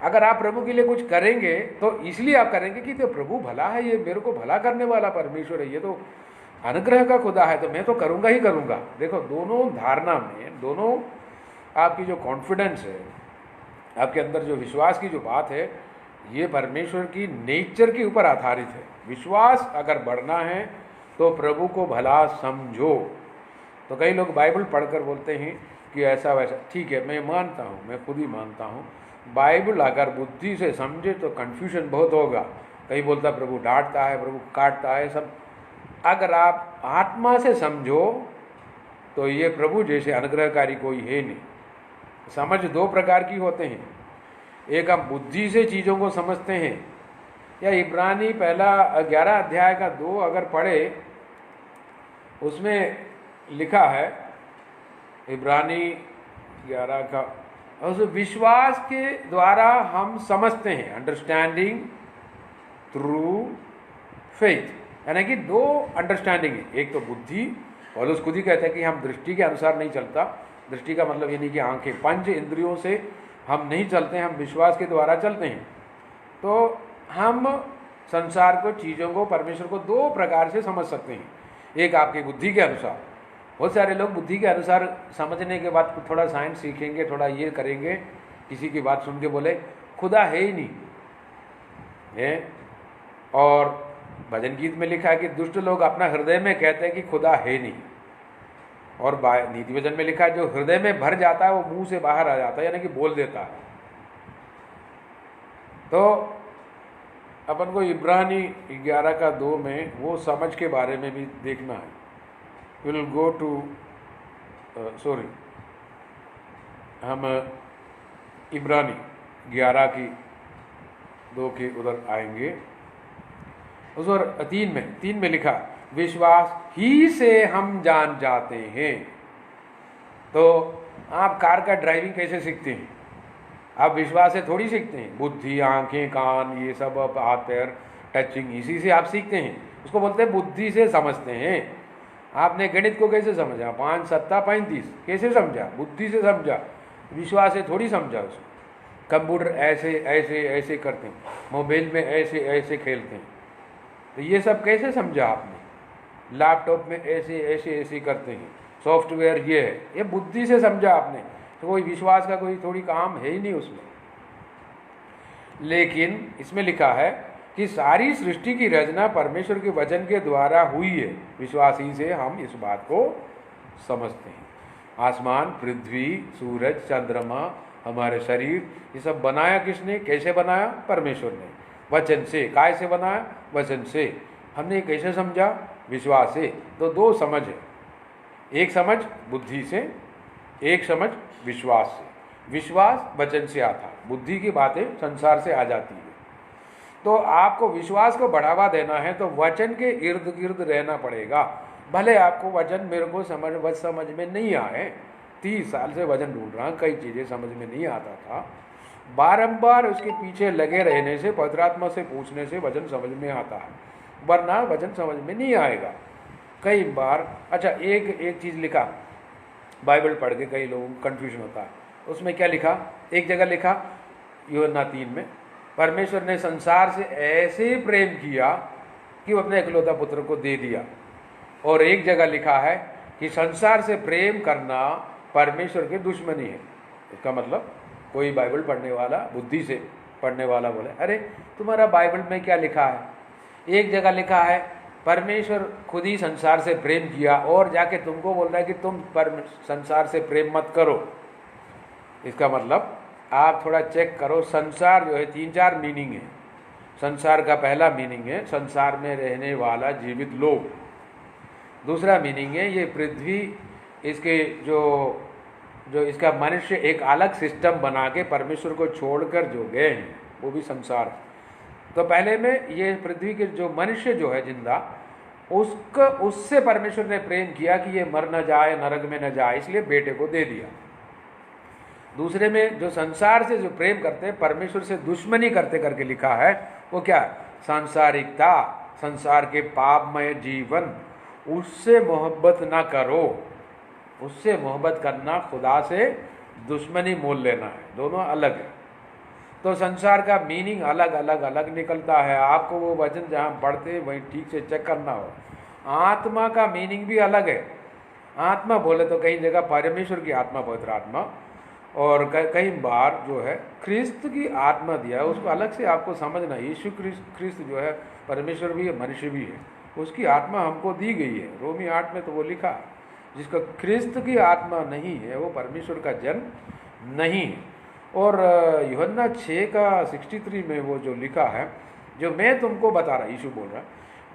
अगर आप प्रभु के लिए कुछ करेंगे तो इसलिए आप करेंगे कि तो प्रभु भला है, ये मेरे को भला करने वाला परमेश्वर है, ये तो अनुग्रह का खुदा है, तो मैं तो करूँगा ही करूँगा। देखो, दोनों धारणा में, दोनों आपकी जो कॉन्फिडेंस है, आपके अंदर जो विश्वास की जो बात है, ये परमेश्वर की नेचर के ऊपर आधारित है। विश्वास अगर बढ़ना है तो प्रभु को भला समझो। तो कई लोग बाइबल पढ़कर बोलते हैं कि ऐसा वैसा, ठीक है, मैं मानता हूँ, मैं खुद ही मानता हूँ, बाइबल अगर बुद्धि से समझे तो कन्फ्यूजन बहुत होगा। कई बोलता प्रभु डांटता है, प्रभु काटता है, सब। अगर आप आत्मा से समझो तो ये प्रभु जैसे अनुग्रहकारी कोई है नहीं। समझ 2 प्रकार की होते हैं, एक हम बुद्धि से चीज़ों को समझते हैं, या इब्रानी पहला 11 अध्याय का 2 अगर पढ़े, उसमें लिखा है, इब्रानी 11 का, उस विश्वास के द्वारा हम समझते हैं, अंडरस्टैंडिंग थ्रू फेथ, यानी कि 2 अंडरस्टैंडिंग है। एक तो बुद्धि, और उस खुद ही कहते हैं कि हम दृष्टि के अनुसार नहीं चलता। दृष्टि का मतलब ये नहीं कि आंखें, 5 इंद्रियों से हम नहीं चलते हैं, हम विश्वास के द्वारा चलते हैं। तो हम संसार को, चीज़ों को, परमेश्वर को दो प्रकार से समझ सकते हैं। एक आपकी बुद्धि के अनुसार, बहुत सारे लोग बुद्धि के अनुसार समझने के बाद थोड़ा साइंस सीखेंगे, थोड़ा ये करेंगे, किसी की बात सुन के बोले खुदा है ही नहीं है। और भजन गीत में लिखा है कि दुष्ट लोग अपना हृदय में कहते हैं कि खुदा है नहीं, और नीति वचन में लिखा है जो हृदय में भर जाता है वो मुंह से बाहर आ जाता है, यानी कि बोल देता है। तो अपन को इब्रानी 11:2 में वो समझ के बारे में भी देखना है। विल गो टू हम इब्रानी 11:2 के उधर आएंगे। उस और 3 में लिखा विश्वास ही से हम जान जाते हैं। तो आप कार का ड्राइविंग कैसे सीखते हैं? आप विश्वास से थोड़ी सीखते हैं। बुद्धि, आंखें, कान, ये सब हाथ पैर टचिंग, इसी से आप सीखते हैं। उसको बोलते हैं बुद्धि से समझते हैं। आपने गणित को कैसे समझा? 5 7 35 कैसे समझा? बुद्धि से समझा, विश्वास से थोड़ी समझा उसको। कंप्यूटर ऐसे ऐसे ऐसे करते हैं, मोबाइल में ऐसे ऐसे खेलते हैं, तो ये सब कैसे समझा आपने? लैपटॉप में ऐसे ऐसे ऐसे करते हैं, सॉफ्टवेयर ये है, ये बुद्धि से समझा आपने। तो कोई विश्वास का कोई थोड़ी काम है ही नहीं उसमें। लेकिन इसमें लिखा है कि सारी सृष्टि की रचना परमेश्वर के वचन के द्वारा हुई है। विश्वास ही से हम इस बात को समझते हैं। आसमान, पृथ्वी, सूरज, चंद्रमा, हमारे शरीर, ये सब बनाया किसने? कैसे बनाया? परमेश्वर ने, वचन से। काय से बनाया? वचन से। हमने कैसे समझा? विश्वास से। तो दो समझ है, एक समझ बुद्धि से, एक समझ विश्वास से। विश्वास वचन से आता, बुद्धि की बातें संसार से आ जाती है। तो आपको विश्वास को बढ़ावा देना है तो वचन के इर्द गिर्द रहना पड़ेगा। भले आपको वचन मेरे को समझ में नहीं आए, 30 साल से वचन ढूंढ रहा, कई चीज़ें समझ में नहीं आता था, बारंबार उसके पीछे लगे रहने से, पवित्र आत्मा से पूछने से वचन समझ में आता है, वरना वचन समझ में नहीं आएगा। कई बार अच्छा एक चीज़ लिखा, बाइबल पढ़ के कई लोगों को कन्फ्यूजन होता है। उसमें क्या लिखा? एक जगह लिखा यूहन्ना 3 में, परमेश्वर ने संसार से ऐसे प्रेम किया कि वो अपने इकलौता पुत्र को दे दिया। और एक जगह लिखा है कि संसार से प्रेम करना परमेश्वर की दुश्मनी है। इसका मतलब कोई बाइबल पढ़ने वाला, बुद्धि से पढ़ने वाला बोले अरे तुम्हारा बाइबल में क्या लिखा है? एक जगह लिखा है परमेश्वर खुद ही संसार से प्रेम किया, और जाके तुमको बोल रहा है कि तुम संसार से प्रेम मत करो। इसका मतलब आप थोड़ा चेक करो, संसार जो है 3-4 मीनिंग है। संसार का पहला मीनिंग है संसार में रहने वाला जीवित लोग। दूसरा मीनिंग है ये पृथ्वी, इसके जो इसका मनुष्य एक अलग सिस्टम बना के परमेश्वर को छोड़कर जो गए हैं, वो भी संसार। तो पहले में ये पृथ्वी के जो मनुष्य जो है जिंदा, उससे परमेश्वर ने प्रेम किया कि ये मर न जाए, नरक में न जाए, इसलिए बेटे को दे दिया। दूसरे में जो संसार से जो प्रेम करते हैं, परमेश्वर से दुश्मनी करते करके लिखा है, वो क्या? सांसारिकता, संसार के पापमय जीवन, उससे मोहब्बत ना करो। उससे मोहब्बत करना खुदा से दुश्मनी मोल लेना है, दोनों अलग है। तो संसार का मीनिंग अलग अलग अलग निकलता है। आपको वो वचन जहाँ पढ़ते वहीं ठीक से चेक करना हो। आत्मा का मीनिंग भी अलग है। आत्मा बोले तो कई जगह परमेश्वर की आत्मा, पवित्र आत्मा, और कई बार जो है ख्रिस्त की आत्मा दिया है, उसको अलग से आपको समझना। यीशु ख्रिस्त जो है परमेश्वर भी है, मनुष्य भी है, उसकी आत्मा हमको दी गई है। रोमी 8 में तो वो लिखा, जिसका ख्रिस्त की आत्मा नहीं है वो परमेश्वर का जन नहीं है। और यूहन्ना 6:63 में वो जो लिखा है, जो मैं तुमको बता रहा, यीशु बोल रहा,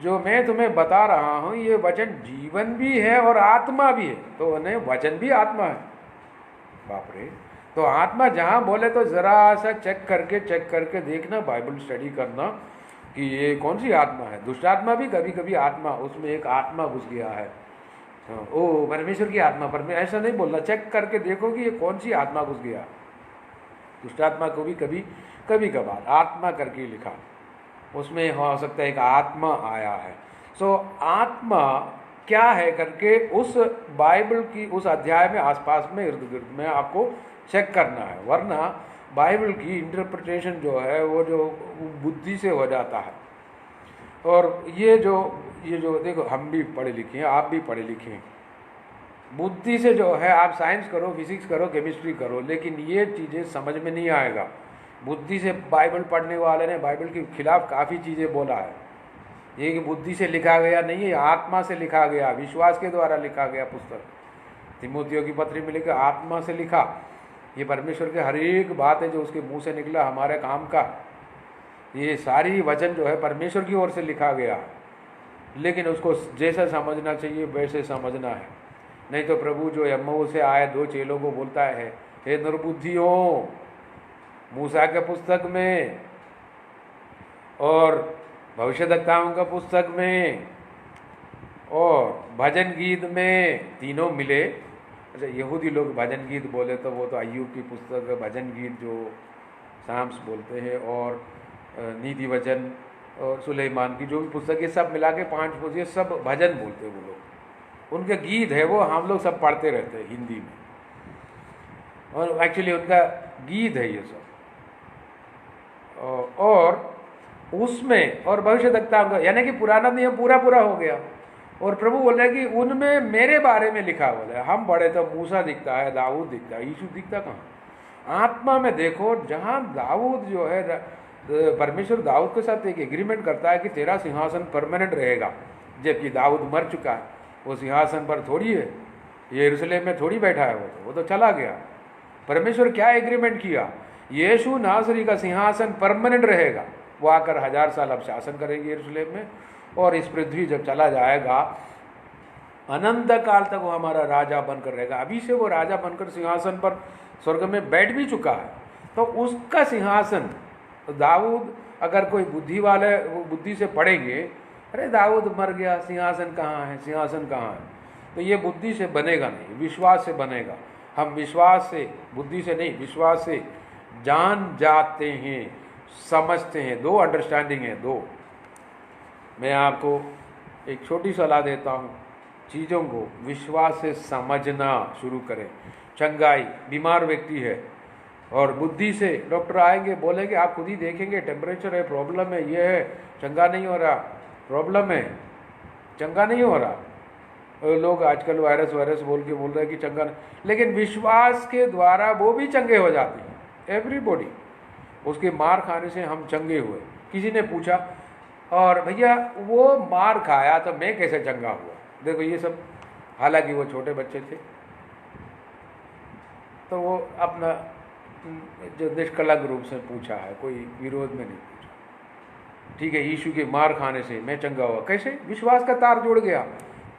जो मैं तुम्हें बता रहा हूँ ये वचन जीवन भी है और आत्मा भी है। तो उन्हें वचन भी आत्मा है। बाप रे! तो आत्मा जहाँ बोले तो ज़रा सा चेक करके देखना, बाइबल स्टडी करना कि ये कौन सी आत्मा है। दुष्ट आत्मा भी कभी कभी आत्मा, उसमें एक आत्मा घुस गया है, ओ परमेश्वर की आत्मा, परमेश्वर ऐसा नहीं बोलना, चेक करके देखो कि ये कौन सी आत्मा घुस गया। दुष्ट आत्मा को भी कभी कभार आत्मा करके लिखा, उसमें हो सकता है एक आत्मा आया है। सो आत्मा क्या है करके उस बाइबल की उस अध्याय में आसपास में इर्द गिर्द में आपको चेक करना है, वरना बाइबल की इंटरप्रिटेशन जो है वो जो बुद्धि से हो जाता है। और ये जो देखो, हम भी पढ़े लिखे हैं, आप भी पढ़े लिखे हैं। बुद्धि से जो है आप साइंस करो, फिजिक्स करो, केमिस्ट्री करो, लेकिन ये चीज़ें समझ में नहीं आएगा। बुद्धि से बाइबल पढ़ने वाले ने बाइबल के खिलाफ काफ़ी चीज़ें बोला है। ये कि बुद्धि से लिखा गया नहीं है, आत्मा से लिखा गया, विश्वास के द्वारा लिखा गया पुस्तक। तिमोथियों की पत्री में लिखा, आत्मा से लिखा। ये परमेश्वर के हर एक बात है जो उसके मुंह से निकला हमारे काम का। ये सारी वचन जो है परमेश्वर की ओर से लिखा गया, लेकिन उसको जैसा समझना चाहिए वैसे समझना है। नहीं तो प्रभु जो यम्मऊ से आए 2 चेलों को बोलता है, हे निर्बुद्धियों, मूसा के पुस्तक में और भविष्यद्वक्ताओं का पुस्तक में और भजन गीत में तीनों मिले। अच्छा, यहूदी लोग भजन गीत बोले तो वो तो अय्यूब की पुस्तक भजन गीत जो साम्स बोलते हैं, और नीति वचन और सुलेमान की जो भी पुस्तक, ये सब मिला के 5 पुस्तक, ये सब भजन बोलते हैं वो लोग। उनके गीत है वो, हम लोग सब पढ़ते रहते हैं हिंदी में, और एक्चुअली उनका गीत है ये सब। और उसमें और भविष्यद्वक्ता का, यानी कि पुराना नियम पूरा हो गया। और प्रभु बोल रहे हैं कि उनमें मेरे बारे में लिखा हुआ है। हम पढ़े तो मूसा दिखता है, दाऊद दिखता है, यीशु दिखता कहाँ? आत्मा में देखो, जहाँ दाऊद जो है, परमेश्वर दाऊद के साथ एक एग्रीमेंट करता है कि तेरा सिंहासन परमानेंट रहेगा, जबकि दाऊद मर चुका है। वो सिंहासन पर थोड़ी है, यरूशलेम में थोड़ी बैठा है, वो तो चला गया। परमेश्वर क्या एग्रीमेंट किया? यीशु नासरी का सिंहासन परमानेंट रहेगा। वो आकर 1000 साल अब शासन करेंगे यरूशलेम में, और इस पृथ्वी जब चला जाएगा अनंत काल तक वो हमारा राजा बनकर रहेगा। अभी से वो राजा बनकर सिंहासन पर स्वर्ग में बैठ भी चुका है। तो उसका सिंहासन, दाऊद, अगर कोई बुद्धि वाले वो बुद्धि से पढ़ेंगे, अरे दाऊद मर गया, सिंहासन कहाँ है, सिंहासन कहाँ है, तो ये बुद्धि से बनेगा नहीं, विश्वास से बनेगा। हम विश्वास से, बुद्धि से नहीं, विश्वास से जान जाते हैं, समझते हैं। 2 अंडरस्टैंडिंग है, 2। मैं आपको एक छोटी सलाह देता हूँ, चीज़ों को विश्वास से समझना शुरू करें। चंगाई, बीमार व्यक्ति है और बुद्धि से डॉक्टर आएंगे, बोलेंगे, आप खुद ही देखेंगे, टेम्परेचर है, प्रॉब्लम है, ये है, चंगा नहीं हो रहा, प्रॉब्लम है, चंगा नहीं हो रहा। लोग आजकल वायरस बोल रहे हैं कि चंगा नहीं, लेकिन विश्वास के द्वारा वो भी चंगे हो जाते हैं। एवरीबॉडी, उसके मार खाने से हम चंगे हुए। किसी ने पूछा, और भैया वो मार खाया तो मैं कैसे चंगा हुआ? देखो ये सब, हालांकि वो छोटे बच्चे थे, तो वो अपना जो निष्कलंक रूप से पूछा है, कोई विरोध में नहीं पूछा। ठीक है, यीशु के मार खाने से मैं चंगा हुआ, कैसे? विश्वास का तार जुड़ गया।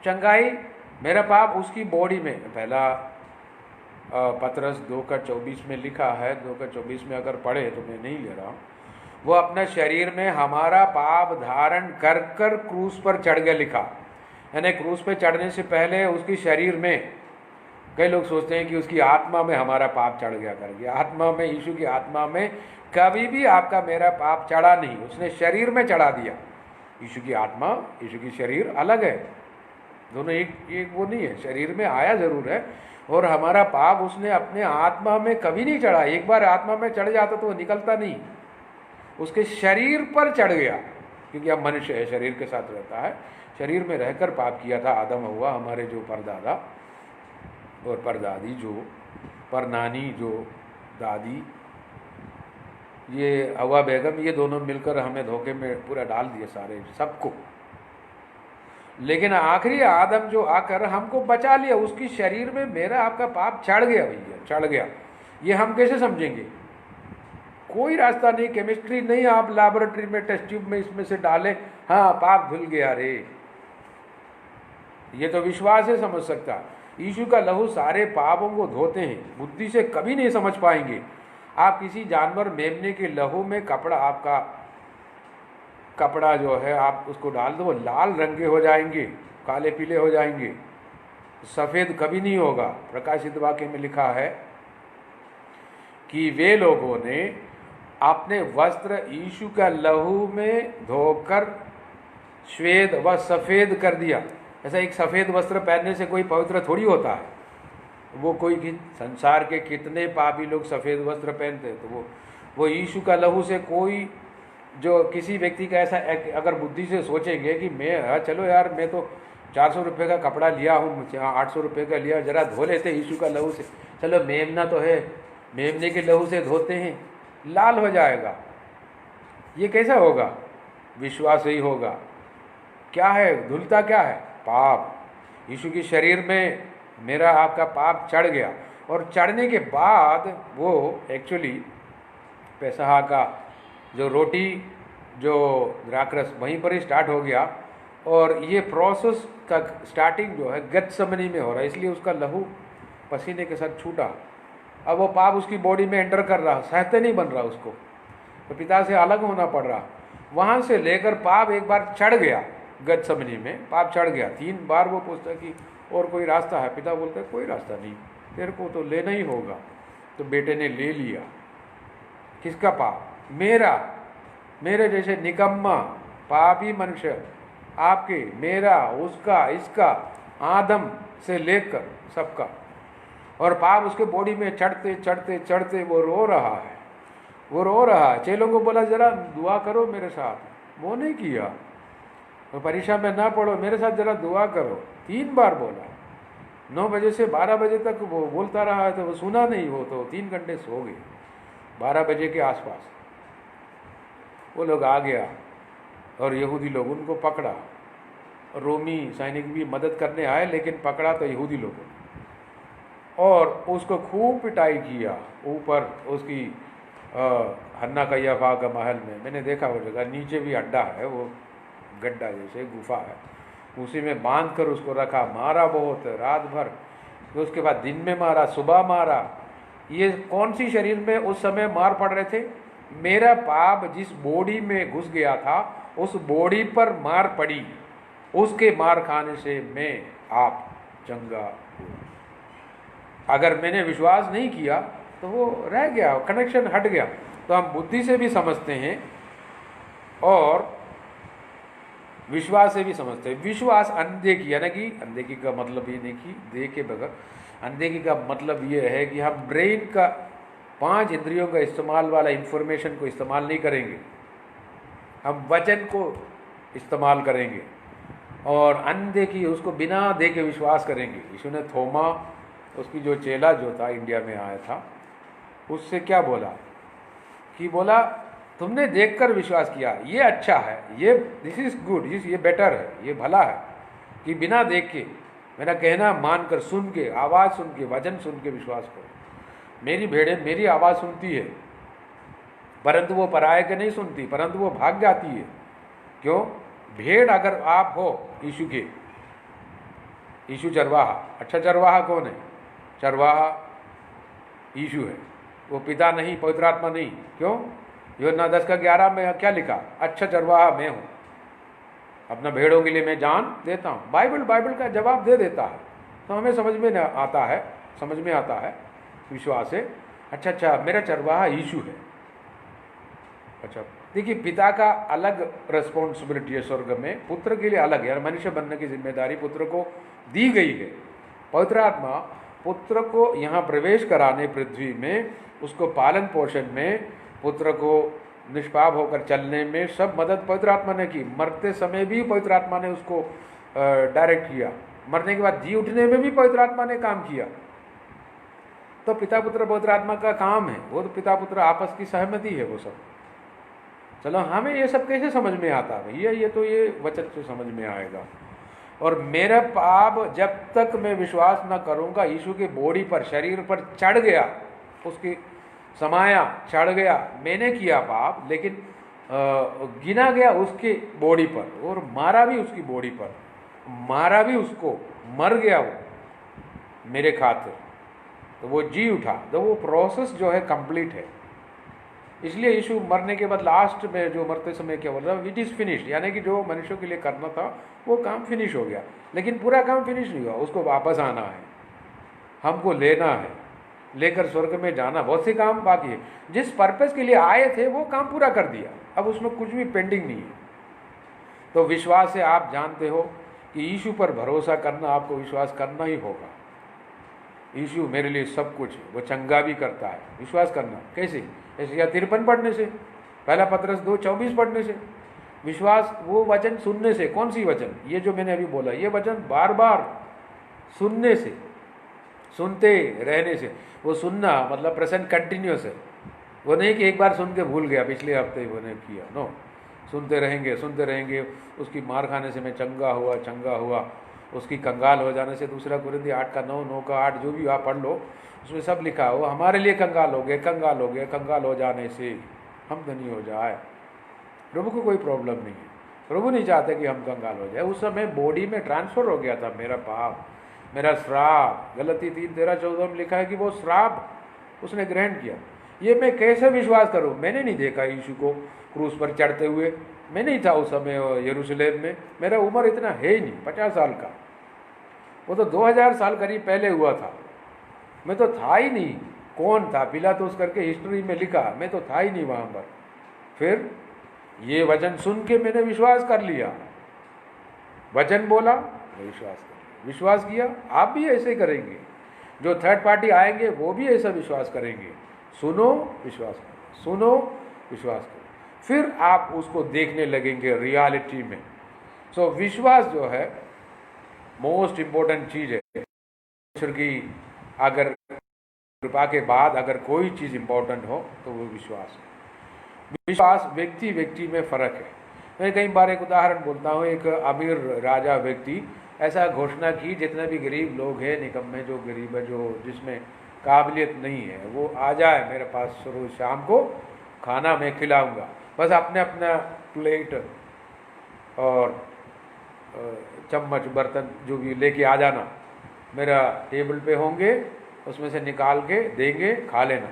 चंगाई, मेरा पाप उसकी बॉडी में, पहला पतरस 2:24 में लिखा है, 2:24 में अगर पढ़े तो मैं नहीं ले रहा हूँ, वो अपने शरीर में हमारा पाप धारण कर कर क्रूस पर चढ़ गया, लिखा। यानी क्रूस पे चढ़ने से पहले उसकी शरीर में, कई लोग सोचते हैं कि उसकी आत्मा में हमारा पाप चढ़ गया करके। आत्मा में, यीशु की आत्मा में कभी भी आपका मेरा पाप चढ़ा नहीं, उसने शरीर में चढ़ा दिया। यीशु की आत्मा, यीशु की शरीर अलग है, दोनों एक वो नहीं है। शरीर में आया जरूर है, और हमारा पाप उसने अपने आत्मा में कभी नहीं चढ़ा। एक बार आत्मा में चढ़ जाता तो वो निकलता नहीं, उसके शरीर पर चढ़ गया, क्योंकि अब मनुष्य है, शरीर के साथ रहता है। शरीर में रहकर पाप किया था आदम हव्वा, हमारे जो परदादा और परदादी, जो परनानी, जो दादी, ये हव्वा बेगम, ये दोनों मिलकर हमें धोखे में पूरा डाल दिए सारे सबको। लेकिन आखिरी आदम जो आकर हमको बचा लिया, उसकी शरीर में मेरा आपका पाप चढ़ गया भैया, चढ़ गया। ये हम कैसे समझेंगे? कोई रास्ता नहीं, केमिस्ट्री नहीं, आप लैबोरेटरी में टेस्ट ट्यूब में इसमें से डालें, हाँ पाप धुल गया रे। ये तो विश्वास से समझ सकता। यीशु का लहू सारे पापों को धोते हैं, बुद्धि से कभी नहीं समझ पाएंगे। आप किसी जानवर मेमने के लहू में कपड़ा जो है आप उसको डाल दो, वो लाल रंग के हो जाएंगे, काले पीले हो जाएंगे, सफ़ेद कभी नहीं होगा। प्रकाशित वाक्य में लिखा है कि वे लोगों ने अपने वस्त्र यीशु का लहू में धोकर श्वेत व सफ़ेद कर दिया। ऐसा एक सफ़ेद वस्त्र पहनने से कोई पवित्र थोड़ी होता है। वो कोई संसार के कितने पापी लोग सफ़ेद वस्त्र पहनते हैं, तो वो यीशु का लहू से कोई जो किसी व्यक्ति का ऐसा अगर बुद्धि से सोचेंगे कि मैं चलो यार मैं तो 400 रुपये का कपड़ा लिया हूँ, 800 रुपये का लिया, जरा धो लेते यीशु का लहू से, चलो मेमना तो है, मेमने के लहू से धोते हैं, लाल हो जाएगा। ये कैसा होगा? विश्वास ही होगा। क्या है धुलता? क्या है? पाप। यीशु के शरीर में मेरा आपका पाप चढ़ गया, और चढ़ने के बाद वो एक्चुअली पेसहा का जो रोटी, जो द्राक्षरस, वहीं पर ही स्टार्ट हो गया। और ये प्रोसेस का स्टार्टिंग जो है गेत्सेमनी में हो रहा है, इसलिए उसका लहू पसीने के साथ छूटा। अब वो पाप उसकी बॉडी में एंटर कर रहा, सहते नहीं बन रहा उसको, तो पिता से अलग होना पड़ रहा। वहाँ से लेकर पाप एक बार चढ़ गया, गेत्सेमनी में पाप चढ़ गया। 3 बार वो पूछता कि और कोई रास्ता है? पिता बोलता है कोई रास्ता नहीं, तेरे को तो लेना ही होगा। तो बेटे ने ले लिया। किसका पाप? मेरा, मेरे जैसे निकम्मा पापी मनुष्य, आपके, मेरा, उसका, इसका, आदम से लेकर सबका। और पाप उसके बॉडी में चढ़ते चढ़ते चढ़ते वो रो रहा है, वो रो रहा है। चेलों को बोला जरा दुआ करो मेरे साथ, वो नहीं किया। तो परीक्षा में ना पढ़ो, मेरे साथ जरा दुआ करो, 3 बार बोला। 9 बजे से 12 बजे तक वो बोलता रहा है, तो वो सुना नहीं, वो तो 3 घंटे सो गए। 12 बजे के आसपास वो लोग आ गया, और यहूदी लोग उनको पकड़ा। रोमी सैनिक भी मदद करने आए, लेकिन पकड़ा तो यहूदी लोगों ने, और उसको खूब पिटाई किया। ऊपर उसकी हन्ना कैयाफा का महल में, मैंने देखा वो जगह, नीचे भी अड्डा है, वो गड्ढा जैसे गुफा है, उसी में बांध कर उसको रखा, मारा बहुत रात भर। तो उसके बाद दिन में मारा, सुबह मारा। ये कौन सी शरीर में उस समय मार पड़ रहे थे? मेरा पाप जिस बॉडी में घुस गया था, उस बॉडी पर मार पड़ी, उसके मार खाने से मैं आप चंगा हुआ। अगर मैंने विश्वास नहीं किया तो वो रह गया, कनेक्शन हट गया। तो हम बुद्धि से भी समझते हैं और विश्वास से भी समझते हैं। विश्वास अनदेखी, यानी कि अनदेखी का मतलब ये नहीं कि देखे बगैर, अनदेखी का मतलब ये है कि हम ब्रेन का 5 इंद्रियों का इस्तेमाल वाला इंफॉर्मेशन को इस्तेमाल नहीं करेंगे, हम वचन को इस्तेमाल करेंगे, और अनदेखी उसको बिना देखे विश्वास करेंगे। यीशु ने थोमा, उसकी जो चेला जो था इंडिया में आया था, उससे क्या बोला कि बोला तुमने देखकर विश्वास किया, ये अच्छा है, ये दिस इज गुड, ये बेटर है, ये भला है, कि बिना देख के मेरा कहना मानकर, सुन के, आवाज़ सुन के, वचन सुन के विश्वास करो। मेरी भेड़ें मेरी आवाज़ सुनती है, परंतु वो पराये के नहीं सुनती, परंतु वो भाग जाती है। क्यों? भेड़ अगर आप हो यीशु के, यीशु चरवाहा, अच्छा चरवाहा कौन है? चरवाहा यीशु है, वो पिता नहीं, पवित्र आत्मा नहीं। क्यों? यूहन्ना 10:11 में क्या लिखा? अच्छा चरवाहा मैं हूँ, अपना भेड़ों के लिए मैं जान देता हूँ। बाइबल का जवाब दे देता है, तो हमें समझ में आता है विश्वास से। अच्छा मेरा चरवाहा यीशु है। अच्छा देखिए, पिता का अलग रिस्पॉन्सिबिलिटी है स्वर्ग में, पुत्र के लिए अलग है, यार मनुष्य बनने की जिम्मेदारी पुत्र को दी गई है। पवित्र आत्मा पुत्र को यहाँ प्रवेश कराने पृथ्वी में, उसको पालन पोषण में, पुत्र को निष्पाप होकर चलने में सब मदद पवित्र आत्मा ने की। मरते समय भी पवित्र आत्मा ने उसको डायरेक्ट किया, मरने के बाद जी उठने में भी पवित्र आत्मा ने काम किया। तो पिता पुत्र पवित्र आत्मा का काम है, वो तो पिता पुत्र आपस की सहमति है वो सब। चलो हमें ये सब कैसे समझ में आता भैया? ये तो ये वचन से समझ में आएगा। और मेरा पाप जब तक मैं विश्वास न करूंगा यीशु के बॉडी पर, शरीर पर चढ़ गया, उसकी समाया, चढ़ गया, मैंने किया पाप, लेकिन गिना गया उसके बॉडी पर, और मारा भी उसकी बॉडी पर, मारा भी उसको, मर गया वो मेरे खातिर, तो वो जी उठा। तो वो प्रोसेस जो है कंप्लीट है। इसलिए यीशु मरने के बाद लास्ट में जो मरते समय क्या बोल रहा है? इट इज़ फिनिश्ड, यानी कि जो मनुष्यों के लिए करना था वो काम फिनिश हो गया। लेकिन पूरा काम फिनिश नहीं हुआ, उसको वापस आना है, हमको लेना है, लेकर स्वर्ग में जाना, बहुत से काम बाकी है। जिस पर्पस के लिए आए थे वो काम पूरा कर दिया, अब उसमें कुछ भी पेंडिंग नहीं है। तो विश्वास से आप जानते हो कि यीशु पर भरोसा करना, आपको विश्वास करना ही होगा। यीशु मेरे लिए सब कुछ है, वो चंगा भी करता है। विश्वास करना कैसे? ऐसे या 53 पढ़ने से, पहला पतरस 2:24 पढ़ने से। विश्वास वो वचन सुनने से। कौन सी वचन? ये जो मैंने अभी बोला, ये वचन बार बार सुनने से, सुनते रहने से। वो सुनना मतलब प्रेजेंट कंटिन्यूस है, वो नहीं कि एक बार सुन के भूल गया, पिछले हफ्ते ही मैंने किया। नो, सुनते रहेंगे, सुनते रहेंगे। उसकी मार खाने से मैं चंगा हुआ, चंगा हुआ। उसकी कंगाल हो जाने से, दूसरा कुरिन्ती 8:9, 9:8 जो भी आप पढ़ लो, उसमें सब लिखा हो, हमारे लिए कंगाल हो गए, कंगाल हो गए। कंगाल हो जाने से हम धनी हो जाए। प्रभु को कोई प्रॉब्लम नहीं है, प्रभु नहीं चाहते कि हम कंगाल हो जाए। उस समय बॉडी में ट्रांसफर हो गया था मेरा पाप, मेरा श्राप। गलती 3:13-14 में लिखा है कि वो श्राप उसने ग्रहण किया। ये मैं कैसे विश्वास करूं? मैंने नहीं देखा यीशु को क्रूस पर चढ़ते हुए, मैं नहीं था उस समय यरूशलेम में, मेरा उम्र इतना है ही नहीं, 50 साल का। वो तो 2000 साल करीब पहले हुआ था, मैं तो था ही नहीं। कौन था? पिलातुस करके हिस्ट्री में लिखा, मैं तो था ही नहीं वहाँ पर। फिर ये वचन सुन के मैंने विश्वास कर लिया, वचन बोला, विश्वास कर, विश्वास किया। आप भी ऐसे करेंगे, जो थर्ड पार्टी आएंगे वो भी ऐसा विश्वास करेंगे। सुनो, विश्वास करो, सुनो, विश्वास करो, फिर आप उसको देखने लगेंगे रियलिटी में। सो विश्वास जो है मोस्ट इम्पोर्टेंट चीज है। ईश्वर की अगर कृपा के बाद अगर कोई चीज इंपॉर्टेंट हो तो वो विश्वास है। विश्वास व्यक्ति व्यक्ति में फर्क है। मैं कई बार एक उदाहरण बोलता हूँ। एक अमीर राजा व्यक्ति ऐसा घोषणा की, जितने भी गरीब लोग हैं, निकम्मे जो गरीब है, जो जिसमें काबिलियत नहीं है, वो आ जाए मेरे पास रोज शाम को, खाना मैं खिलाऊंगा। बस अपने अपना प्लेट और चम्मच बर्तन जो भी लेके आ जाना, मेरा टेबल पे होंगे, उसमें से निकाल के देंगे, खा लेना।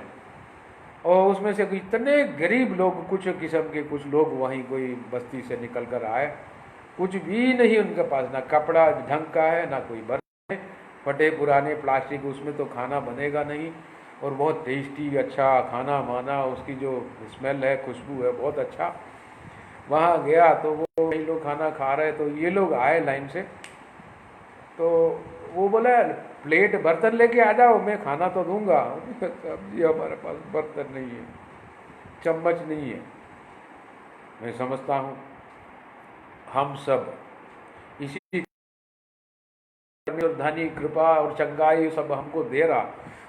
और उसमें से इतने गरीब लोग, कुछ किस्म के कुछ लोग वहीं कोई बस्ती से निकल कर आए, कुछ भी नहीं उनके पास, ना कपड़ा ढंग का है, ना कोई बर्तन है, फटे पुराने प्लास्टिक, उसमें तो खाना बनेगा नहीं। और बहुत टेस्टी अच्छा खाना माना, उसकी जो स्मेल है, खुशबू है, बहुत अच्छा। वहाँ गया तो वो कई लोग खाना खा रहे, तो ये लोग आए लाइन से, तो वो बोला प्लेट बर्तन लेके आ जाओ, मैं खाना तो दूंगा। जी हमारे पास बर्तन नहीं है, चम्मच नहीं है। मैं समझता हूँ हम सब इसी और धनी कृपा और चंगाई सब हमको दे रहा,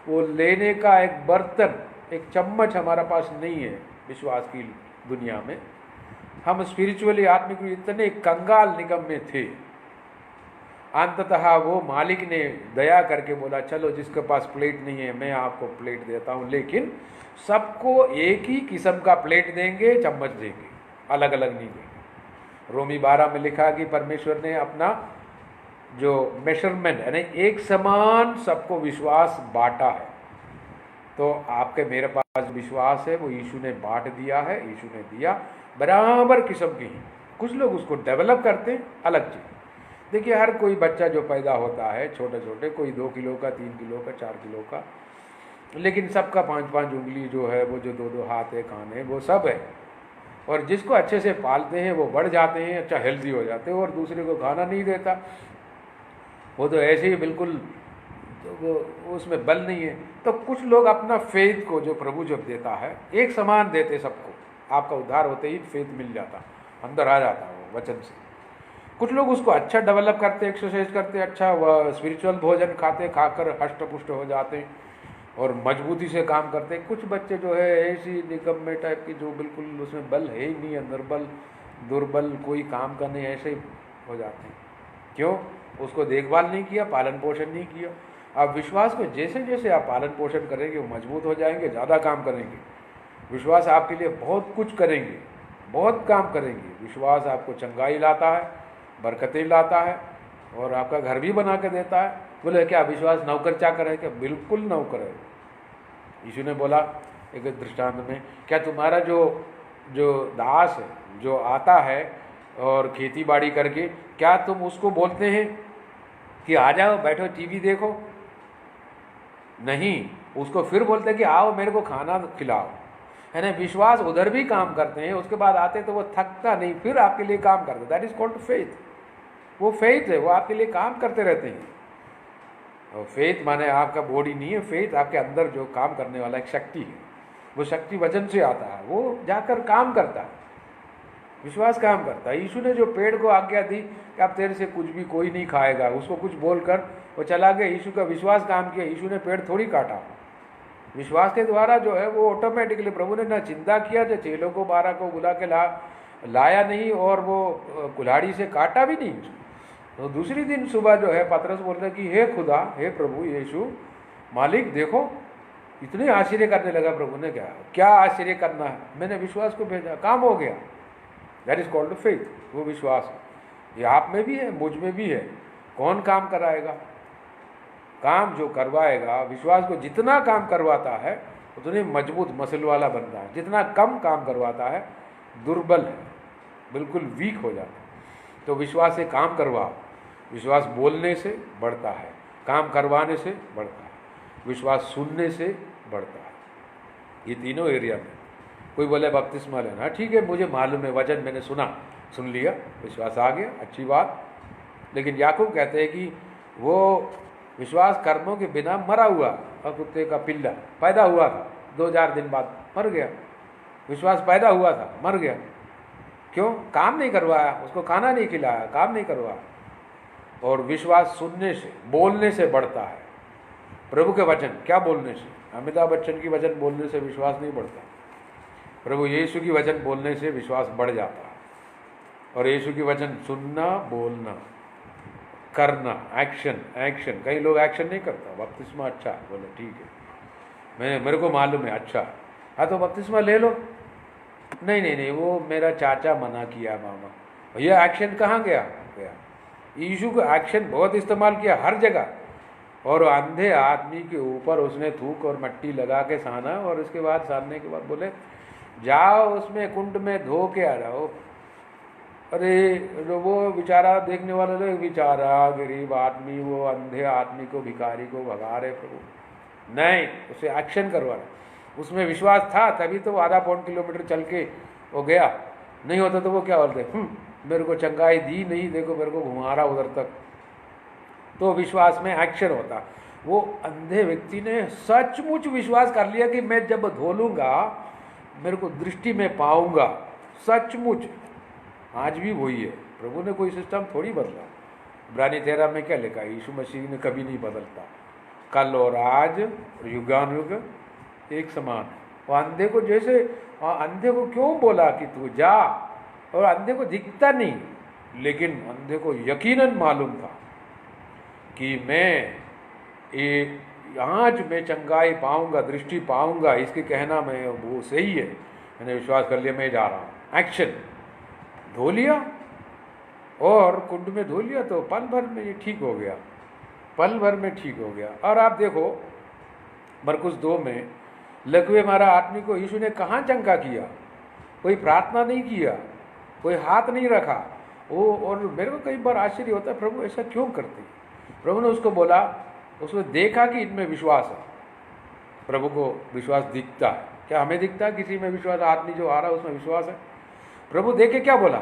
वो लेने का एक बर्तन, एक चम्मच हमारा पास नहीं है। विश्वास की दुनिया में हम स्पिरिचुअली, आत्मिक इतने कंगाल निगम में थे। अंततः वो मालिक ने दया करके बोला, चलो जिसके पास प्लेट नहीं है मैं आपको प्लेट देता हूँ, लेकिन सबको एक ही किस्म का प्लेट देंगे, चम्मच देंगे, अलग अलग नहीं देंगे। रोमी 12 में लिखा कि परमेश्वर ने अपना जो मेजरमेंट यानी एक समान सबको विश्वास बांटा है। तो आपके मेरे पास विश्वास है, वो यीशु ने बांट दिया है, यीशु ने दिया बराबर किस्म की ही। कुछ लोग उसको डेवलप करते हैं, अलग चीज़। देखिए हर कोई बच्चा जो पैदा होता है, छोटे छोटे, कोई 2 किलो का, 3 किलो का, 4 किलो का, लेकिन सबका 5-5 उंगली जो है, वो जो 2-2 हाथ है, कान है, वो सब है। और जिसको अच्छे से पालते हैं वो बढ़ जाते हैं, अच्छा हेल्दी हो जाते हैं। और दूसरे को खाना नहीं देता, वो तो ऐसे ही बिल्कुल, तो वो उसमें बल नहीं है। तो कुछ लोग अपना फेथ को, जो प्रभु जब देता है, एक समान देते सबको। आपका उद्धार होते ही फेथ मिल जाता, अंदर आ जाता वो वचन से। कुछ लोग उसको अच्छा डेवलप करते, एक्सरसाइज करते, अच्छा वह स्पिरिचुअल भोजन खाते, खाकर हष्ट पुष्ट हो जाते और मजबूती से काम करते। कुछ बच्चे जो है ऐसी निकम्मे टाइप की, जो बिल्कुल उसमें बल है ही नहीं, अंदर बल, दुर्बल, कोई काम का नहीं, ऐसे ही हो जाते हैं। क्यों? उसको देखभाल नहीं किया, पालन पोषण नहीं किया। आप विश्वास को जैसे जैसे आप पालन पोषण करेंगे, वो मजबूत हो जाएंगे, ज़्यादा काम करेंगे। विश्वास आपके लिए बहुत कुछ करेंगे, बहुत काम करेंगे। विश्वास आपको चंगाई लाता है, बरकतें लाता है, और आपका घर भी बना के देता है। बोले क्या विश्वास नौकर चाकर है क्या? बिल्कुल नौकर है। यीशु ने बोला एक दृष्टांत में, क्या तुम्हारा जो दास है, जो आता है और खेती बाड़ी करके, क्या तुम उसको बोलते हैं कि आ जाओ बैठो टीवी देखो? नहीं, उसको फिर बोलते हैं कि आओ मेरे को खाना खिलाओ। है ना? विश्वास उधर भी काम करते हैं, उसके बाद आते तो वो थकता नहीं, फिर आपके लिए काम करते। That is called faith. वो फेथ है, वो आपके लिए काम करते रहते हैं। और फेथ माने आपका बॉडी नहीं है, फेथ आपके अंदर जो काम करने वाला एक शक्ति है, वो शक्ति वचन से आता है, वो जाकर काम करता है, विश्वास काम करता है। यीशु ने जो पेड़ को आज्ञा दी कि अब तेरे से कुछ भी कोई नहीं खाएगा, उसको कुछ बोलकर वो चला गया, यीशु का विश्वास काम किया। यीशु ने पेड़ थोड़ी काटा, विश्वास के द्वारा जो है वो ऑटोमेटिकली प्रभु ने ना चिंता किया, जो चेलों को 12 को बुला के लाया नहीं और वो कुल्हाड़ी से काटा भी नहीं। तो दूसरी दिन सुबह जो है पतरस बोल रहे कि हे खुदा, हे प्रभु यीशु मालिक, देखो इतने आश्चर्य करने लगा। प्रभु ने क्या आश्चर्य करना है, मैंने विश्वास को भेजा, काम हो गया। दैट इज कॉल्ड फेथ, वो विश्वास ये आप में भी है, मुझ में भी है। कौन काम कराएगा? काम जो करवाएगा, विश्वास को जितना काम करवाता है उतने मजबूत मसल वाला बनता है, जितना कम काम करवाता है दुर्बल है, बिल्कुल वीक हो जाता है। तो विश्वास से काम करवाओ। विश्वास बोलने से बढ़ता है, काम करवाने से बढ़ता है, विश्वास सुनने से बढ़ता है। ये तीनों एरिया में कोई बोले बपतिस्मा लेना, ठीक है मुझे मालूम है, वचन मैंने सुन लिया, विश्वास आ गया, अच्छी बात। लेकिन याकूब कहते हैं कि वो विश्वास कर्मों के बिना मरा हुआ और कुत्ते का पिल्ला पैदा हुआ था, 2000 दिन बाद मर गया। विश्वास पैदा हुआ था, मर गया। क्यों? काम नहीं करवाया, उसको खाना नहीं खिलाया, काम नहीं करवाया। और विश्वास सुनने से, बोलने से बढ़ता है। प्रभु के वचन, क्या बोलने से? अमिताभ बच्चन की वचन बोलने से विश्वास नहीं बढ़ता, प्रभु यीशु की वचन बोलने से विश्वास बढ़ जाता है। और यीशु की वचन सुनना, बोलना, करना, एक्शन। कई लोग एक्शन नहीं करता। बपतिस्मा अच्छा है, बोले ठीक है, मेरे को मालूम है, अच्छा हाँ तो बपतिस्मा ले लो। नहीं, वो मेरा चाचा मना किया, मामा। भैया एक्शन कहाँ गया? यीशु का एक्शन बहुत इस्तेमाल किया हर जगह। और अंधे आदमी के ऊपर उसने थूक और मट्टी लगा के साना, और उसके बाद सानने के बाद बोले जाओ उसमें कुंड में धो के आ जाओ। अरे वो बेचारा देखने वाले लोग, बेचारा गरीब आदमी, वो अंधे आदमी को, भिखारी को भगा रहे प्रभु। नहीं, उसे एक्शन करवा रहे। उसमें विश्वास था तभी तो वो आधा पौन किलोमीटर चल के वो गया। नहीं होता तो वो क्या बोलते, मेरे को चंगाई दी नहीं, देखो मेरे को घुमा रहा उधर तक। तो विश्वास में एक्शन होता। वो अंधे व्यक्ति ने सचमुच विश्वास कर लिया कि मैं जब धो लूँगा मेरे को दृष्टि में पाऊंगा। सचमुच आज भी वही है। प्रभु ने कोई सिस्टम थोड़ी बदला। इब्रानी 13 में क्या लिखा? यीशु मसीह ने कभी नहीं बदलता, कल और आज और युगानुयुग एक समान है। और अंधे को जैसे, अंधे को क्यों बोला कि तू जा, और अंधे को दिखता नहीं, लेकिन अंधे को यकीनन मालूम था कि मैं आज मैं चंगाई पाऊंगा, दृष्टि पाऊंगा, इसके कहना मैं वो सही है, मैंने विश्वास कर लिया, मैं जा रहा हूँ। एक्शन, धो लिया और कुंड में धो लिया तो पल भर में ये ठीक हो गया, पल भर में ठीक हो गया। और आप देखो मरकुस 2 में लकवे मारा आदमी को यीशु ने कहाँ चंगा किया? कोई प्रार्थना नहीं किया, कोई हाथ नहीं रखा। वो, और मेरे को कई बार आश्चर्य होता है, प्रभु ऐसा क्यों करते? प्रभु ने उसको बोला, उसने देखा कि इनमें विश्वास है। प्रभु को विश्वास दिखता है। क्या हमें दिखता है किसी में विश्वास? आदमी जो आ रहा है उसमें विश्वास है। प्रभु देखे क्या बोला?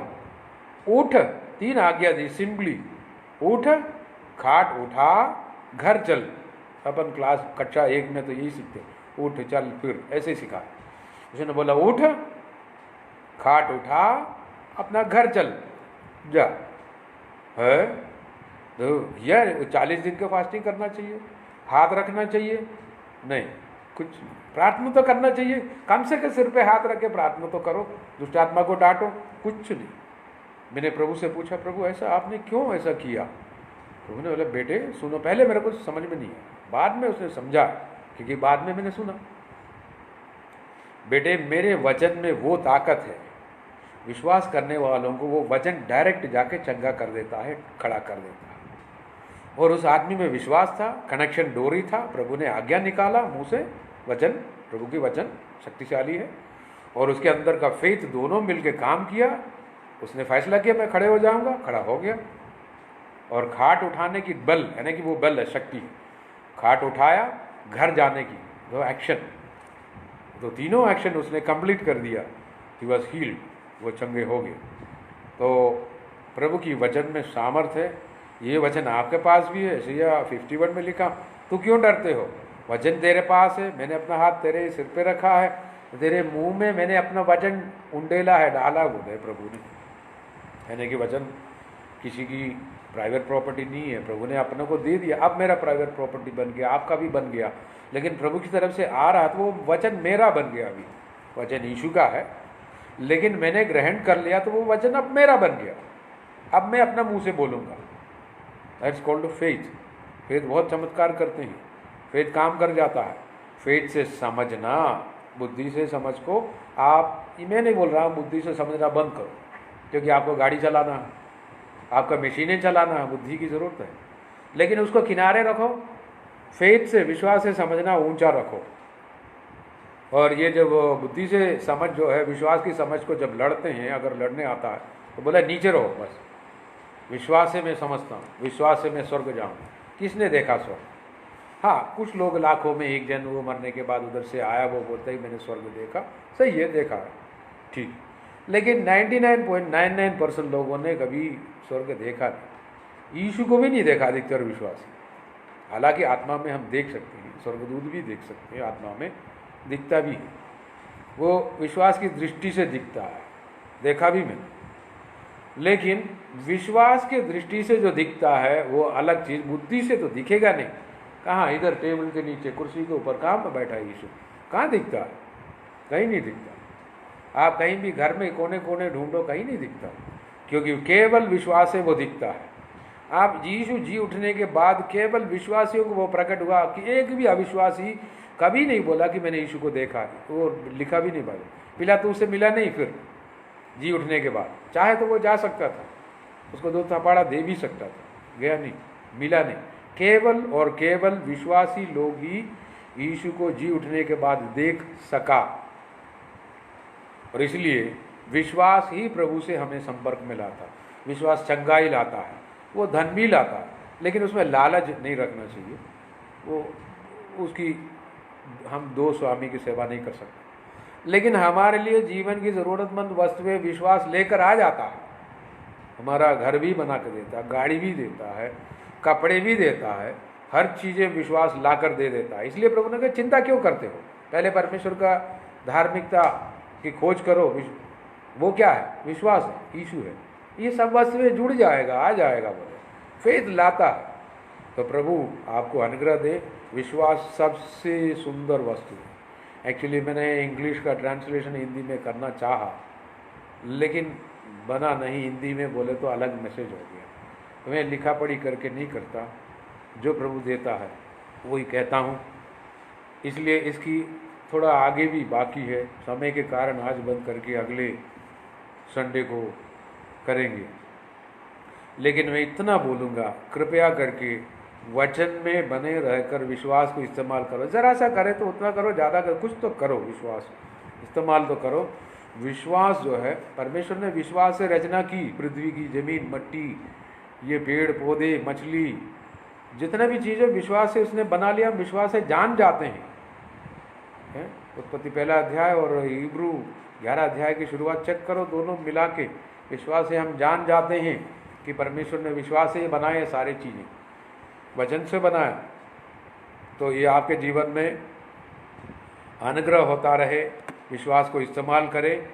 उठ, 3 आज्ञा दी सिंपली, उठ, खाट उठा, घर चल। अपन क्लास कक्षा 1 में तो यही सीखते, उठ चल फिर, ऐसे सिखा। उसने बोला उठ, खाट उठा, अपना घर चल जा। है तो यार 40 दिन का फास्टिंग करना चाहिए, हाथ रखना चाहिए, नहीं कुछ प्रार्थना तो करना चाहिए, कम से कम सिर पे हाथ रख के प्रार्थना तो करो, दुष्ट आत्मा को डांटो, कुछ नहीं। मैंने प्रभु से पूछा, प्रभु ऐसा आपने क्यों ऐसा किया? प्रभु ने बोला, बेटे सुनो, पहले मेरे को समझ में नहीं आया, बाद में उसने समझा, क्योंकि बाद में मैंने सुना। बेटे मेरे वचन में वो ताकत है, विश्वास करने वालों को वो वचन डायरेक्ट जाके चंगा कर देता है, खड़ा कर देता है। और उस आदमी में विश्वास था, कनेक्शन डोरी था, प्रभु ने आज्ञा निकाला मुंह से, वचन, प्रभु की वचन शक्तिशाली है, और उसके अंदर का फेथ दोनों मिलकर काम किया। उसने फैसला किया मैं खड़े हो जाऊंगा, खड़ा हो गया। और खाट उठाने की बल, यानी कि वो बल है, शक्ति, खाट उठाया, घर जाने की जो एक्शन, तो तीनों एक्शन उसने कंप्लीट कर दिया। ही वॉज हील्ड, वो चंगे हो गए। तो प्रभु की वचन में सामर्थ है। ये वचन आपके पास भी है। यशायाह 51 में लिखा, तू क्यों डरते हो, वचन तेरे पास है, मैंने अपना हाथ तेरे सिर पे रखा है, तेरे मुंह में मैंने अपना वचन उंडेला है, डाला बोले प्रभु ने। यानी कि वचन किसी की प्राइवेट प्रॉपर्टी नहीं है, प्रभु ने अपने को दे दिया। अब मेरा प्राइवेट प्रॉपर्टी बन गया, आपका भी बन गया, लेकिन प्रभु की तरफ से आ रहा तो वो वचन मेरा बन गया। अभी वचन यीशु का है, लेकिन मैंने ग्रहण कर लिया तो वो वचन अब मेरा बन गया। अब मैं अपना मुंह से बोलूँगा। That's called faith. फेथ बहुत चमत्कार करते हैं, फेथ काम कर जाता है। फेथ से समझना, बुद्धि से समझ को आप, मैं नहीं बोल रहा हूँ बुद्धि से समझना बंद करो, क्योंकि आपको गाड़ी चलाना है, आपका मशीनें चलाना है, बुद्धि की ज़रूरत है, लेकिन उसको किनारे रखो। फेथ से, विश्वास से समझना ऊंचा रखो। और ये जब बुद्धि से समझ जो है, विश्वास की समझ को जब लड़ते हैं, अगर लड़ने आता है तो बोला नीचे रहो बस। विश्वास से मैं समझता हूँ, विश्वास से मैं स्वर्ग जाऊँ। किसने देखा स्वर्ग? हाँ, कुछ लोग लाखों में एक जन वो मरने के बाद उधर से आया, वो बोलते ही मैंने स्वर्ग देखा। सही है, देखा है, ठीक। लेकिन 99.99% लोगों ने कभी स्वर्ग देखा नहीं। यीशु को भी नहीं देखा अधिकतर विश्वासी। हालांकि आत्मा में हम देख सकते हैं, स्वर्गदूत भी देख सकते हैं, आत्मा में दिखता भी है। वो विश्वास की दृष्टि से दिखता है, देखा भी मैंने। लेकिन विश्वास के दृष्टि से जो दिखता है वो अलग चीज़, बुद्धि से तो दिखेगा नहीं। कहाँ? इधर टेबल के नीचे, कुर्सी के ऊपर, कहाँ पर बैठा है यीशु? कहाँ दिखता है? कहीं नहीं दिखता। आप कहीं भी घर में कोने कोने ढूंढो, कहीं नहीं दिखता, क्योंकि केवल विश्वास से वो दिखता है। आप यीशु जी उठने के बाद केवल विश्वासियों को वो प्रकट हुआ कि एक भी अविश्वासी कभी नहीं बोला कि मैंने यीशु को देखा। वो लिखा भी नहीं पाया। पिलातुस से मिला नहीं फिर जी उठने के बाद, चाहे तो वो जा सकता था, उसको 2 थप्पड़ दे भी सकता था, गया नहीं, मिला नहीं। केवल और केवल विश्वासी लोग ही यीशु को जी उठने के बाद देख सका। और इसलिए विश्वास ही प्रभु से हमें संपर्क में लाता। विश्वास चंगाई लाता है, वो धन भी लाता है, लेकिन उसमें लालच नहीं रखना चाहिए। वो उसकी, हम 2 स्वामी की सेवा नहीं कर सकते। लेकिन हमारे लिए जीवन की ज़रूरतमंद वस्तुएं विश्वास लेकर आ जाता है। हमारा घर भी बना कर देता है, गाड़ी भी देता है, कपड़े भी देता है, हर चीज़ें विश्वास लाकर दे देता है। इसलिए प्रभु ने कहा चिंता क्यों करते हो, पहले परमेश्वर का धार्मिकता की खोज करो। वो क्या है? विश्वास है, यीशु है। ये सब वस्तुएं जुड़ जाएगा, आ जाएगा। बोले फेथ लाता है। तो प्रभु आपको अनुग्रह दे। विश्वास सबसे सुंदर वस्तु है। एक्चुअली मैंने इंग्लिश का ट्रांसलेशन हिंदी में करना चाहा, लेकिन बना नहीं। हिंदी में बोले तो अलग मैसेज हो गया, तो मैं लिखा पढ़ी करके नहीं करता। जो प्रभु देता है वही कहता हूँ। इसलिए इसकी थोड़ा आगे भी बाकी है, समय के कारण आज बंद करके अगले संडे को करेंगे। लेकिन मैं इतना बोलूँगा, कृपया करके वचन में बने रहकर विश्वास को इस्तेमाल करो। ज़रा सा करे तो उतना करो, ज़्यादा करो, कुछ तो करो, विश्वास इस्तेमाल तो करो। विश्वास जो है, परमेश्वर ने विश्वास से रचना की, पृथ्वी की, जमीन, मट्टी, ये पेड़ पौधे, मछली, जितने भी चीज़ें विश्वास से उसने बना लिया। हम विश्वास से जान जाते हैं। उत्पत्ति 1 अध्याय और हिब्रू 11 अध्याय की शुरुआत चेक करो, दोनों मिला के विश्वास से हम जान जाते हैं कि परमेश्वर ने विश्वास से बनाए हैं सारी चीज़ें, वचन से बनाया। तो ये आपके जीवन में अनुग्रह होता रहे। विश्वास को इस्तेमाल करें।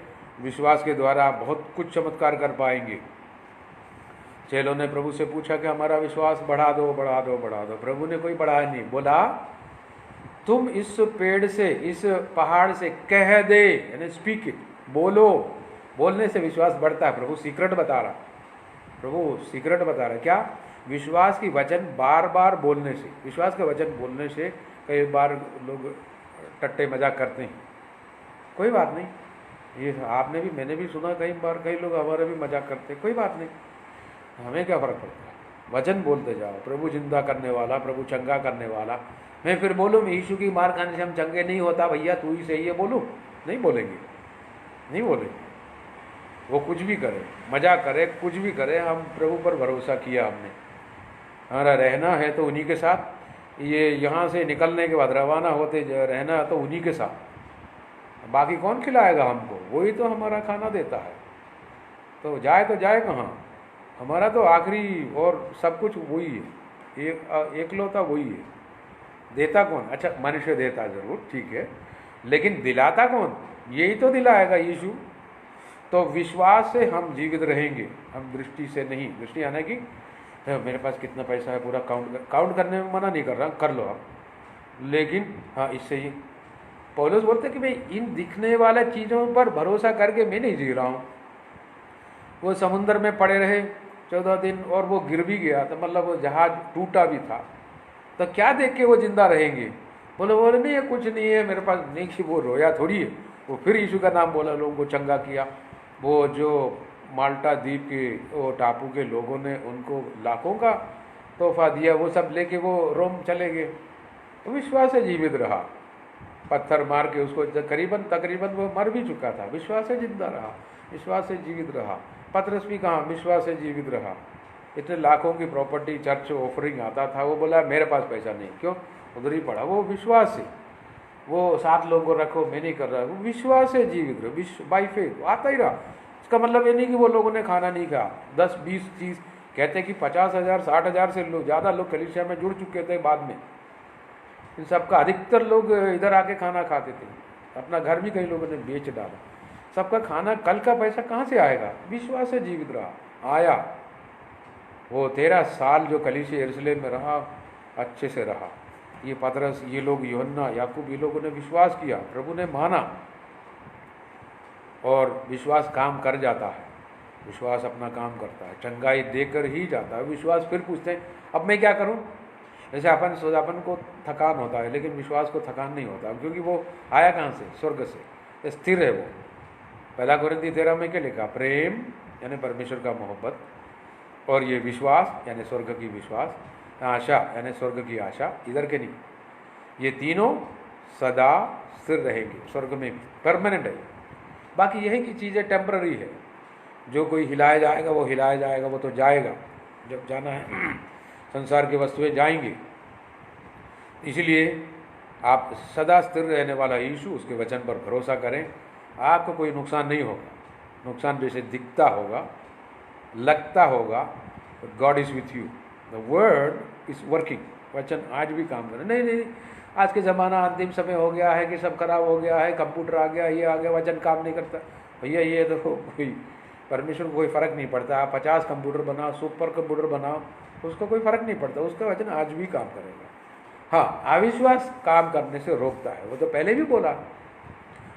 विश्वास के द्वारा आप बहुत कुछ चमत्कार कर पाएंगे। चेलों ने प्रभु से पूछा कि हमारा विश्वास बढ़ा दो, बढ़ा दो, बढ़ा दो। प्रभु ने कोई बढ़ाया नहीं, बोला तुम इस पेड़ से, इस पहाड़ से कह दे, यानी स्पीक इट, बोलो। बोलने से विश्वास बढ़ता है। प्रभु सीक्रेट बता रहा, प्रभु सीक्रेट बता रहा। क्या? विश्वास की वचन बार बार बोलने से, विश्वास का वचन बोलने से। कई बार लोग टट्टे मजाक करते हैं, कोई बात नहीं, ये आपने भी, मैंने भी सुना कई बार, कई लोग हमारे भी मजाक करते हैं, कोई बात नहीं, हमें क्या फ़र्क पड़ता है। वचन बोलते जाओ। प्रभु जिंदा करने वाला, प्रभु चंगा करने वाला। मैं फिर बोलूँ यीशु की मार खाने से हम चंगे नहीं होता, भैया तू ही सही है, बोलूँ? नहीं बोलेंगे, नहीं बोलेंगे। वो कुछ भी करे, मजाक करे, कुछ भी करे, हम प्रभु पर भरोसा किया हमने। हमारा रहना है तो उन्हीं के साथ, ये यहाँ से निकलने के बाद रवाना होते रहना तो उन्हीं के साथ। बाकी कौन खिलाएगा हमको? वही तो हमारा खाना देता है। तो जाए कहाँ? हमारा तो आखिरी और सब कुछ वही है, एकलौता वही है। देता कौन? अच्छा, मनुष्य देता ज़रूर, ठीक है, लेकिन दिलाता कौन? यही तो दिलाएगा यीशु। तो विश्वास से हम जीवित रहेंगे, हम दृष्टि से नहीं। दृष्टि आने की मेरे पास कितना पैसा है पूरा काउंट करने में मना नहीं कर रहा, कर लो आप, लेकिन हाँ इससे ही पौलुस बोलते कि भाई इन दिखने वाले चीज़ों पर भरोसा करके मैं नहीं जी रहा हूँ। वो समुद्र में पड़े रहे 14 दिन और वो गिर भी गया, तो मतलब वो जहाज टूटा भी था, तो क्या देख के वो जिंदा रहेंगे? बोले नहीं ये कुछ नहीं है मेरे पास, नहीं कि वो रोया थोड़ी है, वो फिर यीशु का नाम बोला, लोगों को चंगा किया। वो जो माल्टा द्वीप के वो टापू के लोगों ने उनको लाखों का तोहफा दिया, वो सब लेके वो रोम चले गए। तो विश्वास से जीवित रहा, पत्थर मार के उसको तकरीबन वो मर भी चुका था, विश्वास से जिंदा रहा, विश्वास से जीवित रहा। पतरस भी कहाँ, विश्वास से जीवित रहा। इतने लाखों की प्रॉपर्टी चर्च ऑफरिंग आता था, वो बोला मेरे पास पैसा नहीं, क्यों? उधर ही पड़ा। वो विश्वास से, वो 7 लोगों को रखो मैं नहीं कर रहा, वो विश्वास से जीवित रहो, बाई फेथ आता ही रहा। इसका मतलब ये नहीं कि वो लोगों ने खाना नहीं खाया। 10-20 चीज़ कहते हैं कि 50,000 60,000 से लोग ज़्यादा लोग कलीसिया में जुड़ चुके थे बाद में। इन सबका अधिकतर लोग इधर आके खाना खाते थे, अपना घर भी कई लोगों ने बेच डाला। सबका खाना, कल का पैसा कहाँ से आएगा? विश्वास से जीवित रहा, आया। वो 13 साल जो कलीसिया यरूशलेम में रहा, अच्छे से रहा। ये पतरस, ये लोग, यूहन्ना, याकूब, ये लोगों ने विश्वास किया, प्रभु ने माना, और विश्वास काम कर जाता है। विश्वास अपना काम करता है, चंगाई देकर ही जाता है। विश्वास फिर पूछते हैं अब मैं क्या करूं? जैसे अपन को थकान होता है, लेकिन विश्वास को थकान नहीं होता, क्योंकि वो आया कहाँ से? स्वर्ग से, स्थिर है वो। 1 कोरिन्थी 13 में क्या लिखा? प्रेम यानी परमेश्वर का मोहब्बत, और ये विश्वास यानी स्वर्ग की विश्वास, आशा यानी स्वर्ग की आशा, इधर के नहीं। ये तीनों सदा स्थिर रहेंगे, स्वर्ग में भी परमानेंट है। बाकी यही की चीज़ें टेम्पररी है, जो कोई हिलाया जाएगा वो हिलाया जाएगा, वो तो जाएगा, जब जाना है संसार की वस्तुएं जाएंगी। इसलिए आप सदा स्थिर रहने वाला यीशु, उसके वचन पर भरोसा करें, आपको कोई नुकसान नहीं होगा। नुकसान जैसे दिखता होगा, लगता होगा, God is with you, the word is working. वचन आज भी काम करे। नहीं, आज के ज़माना अंतिम समय हो गया है कि सब खराब हो गया है, कंप्यूटर आ गया, ये आ गया, वचन काम नहीं करता। भैया ये देखो, कोई परमेश्वर को कोई फ़र्क नहीं पड़ता। आप 50 कंप्यूटर बनाओ, सुपर कंप्यूटर बनाओ, उसको कोई फ़र्क नहीं पड़ता, उसका वचन आज भी काम करेगा। हाँ, अविश्वास काम करने से रोकता है, वो तो पहले भी बोला।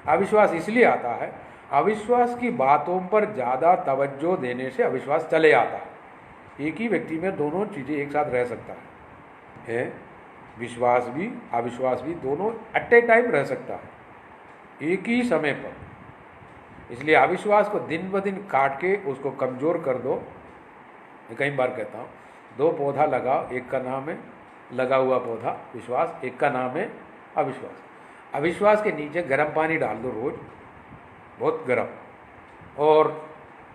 अविश्वास इसलिए आता है, अविश्वास की बातों पर ज़्यादा तवज्जो देने से अविश्वास चले आता है। एक ही व्यक्ति में दोनों चीज़ें एक साथ रह सकता है, विश्वास भी अविश्वास भी, दोनों एट ए टाइम रह सकता है एक ही समय पर। इसलिए अविश्वास को दिन ब दिन काट के उसको कमज़ोर कर दो। मैं कई बार कहता हूँ, 2 पौधा लगाओ, एक का नाम है लगा हुआ पौधा विश्वास, एक का नाम है अविश्वास। अविश्वास के नीचे गर्म पानी डाल दो रोज, बहुत गर्म, और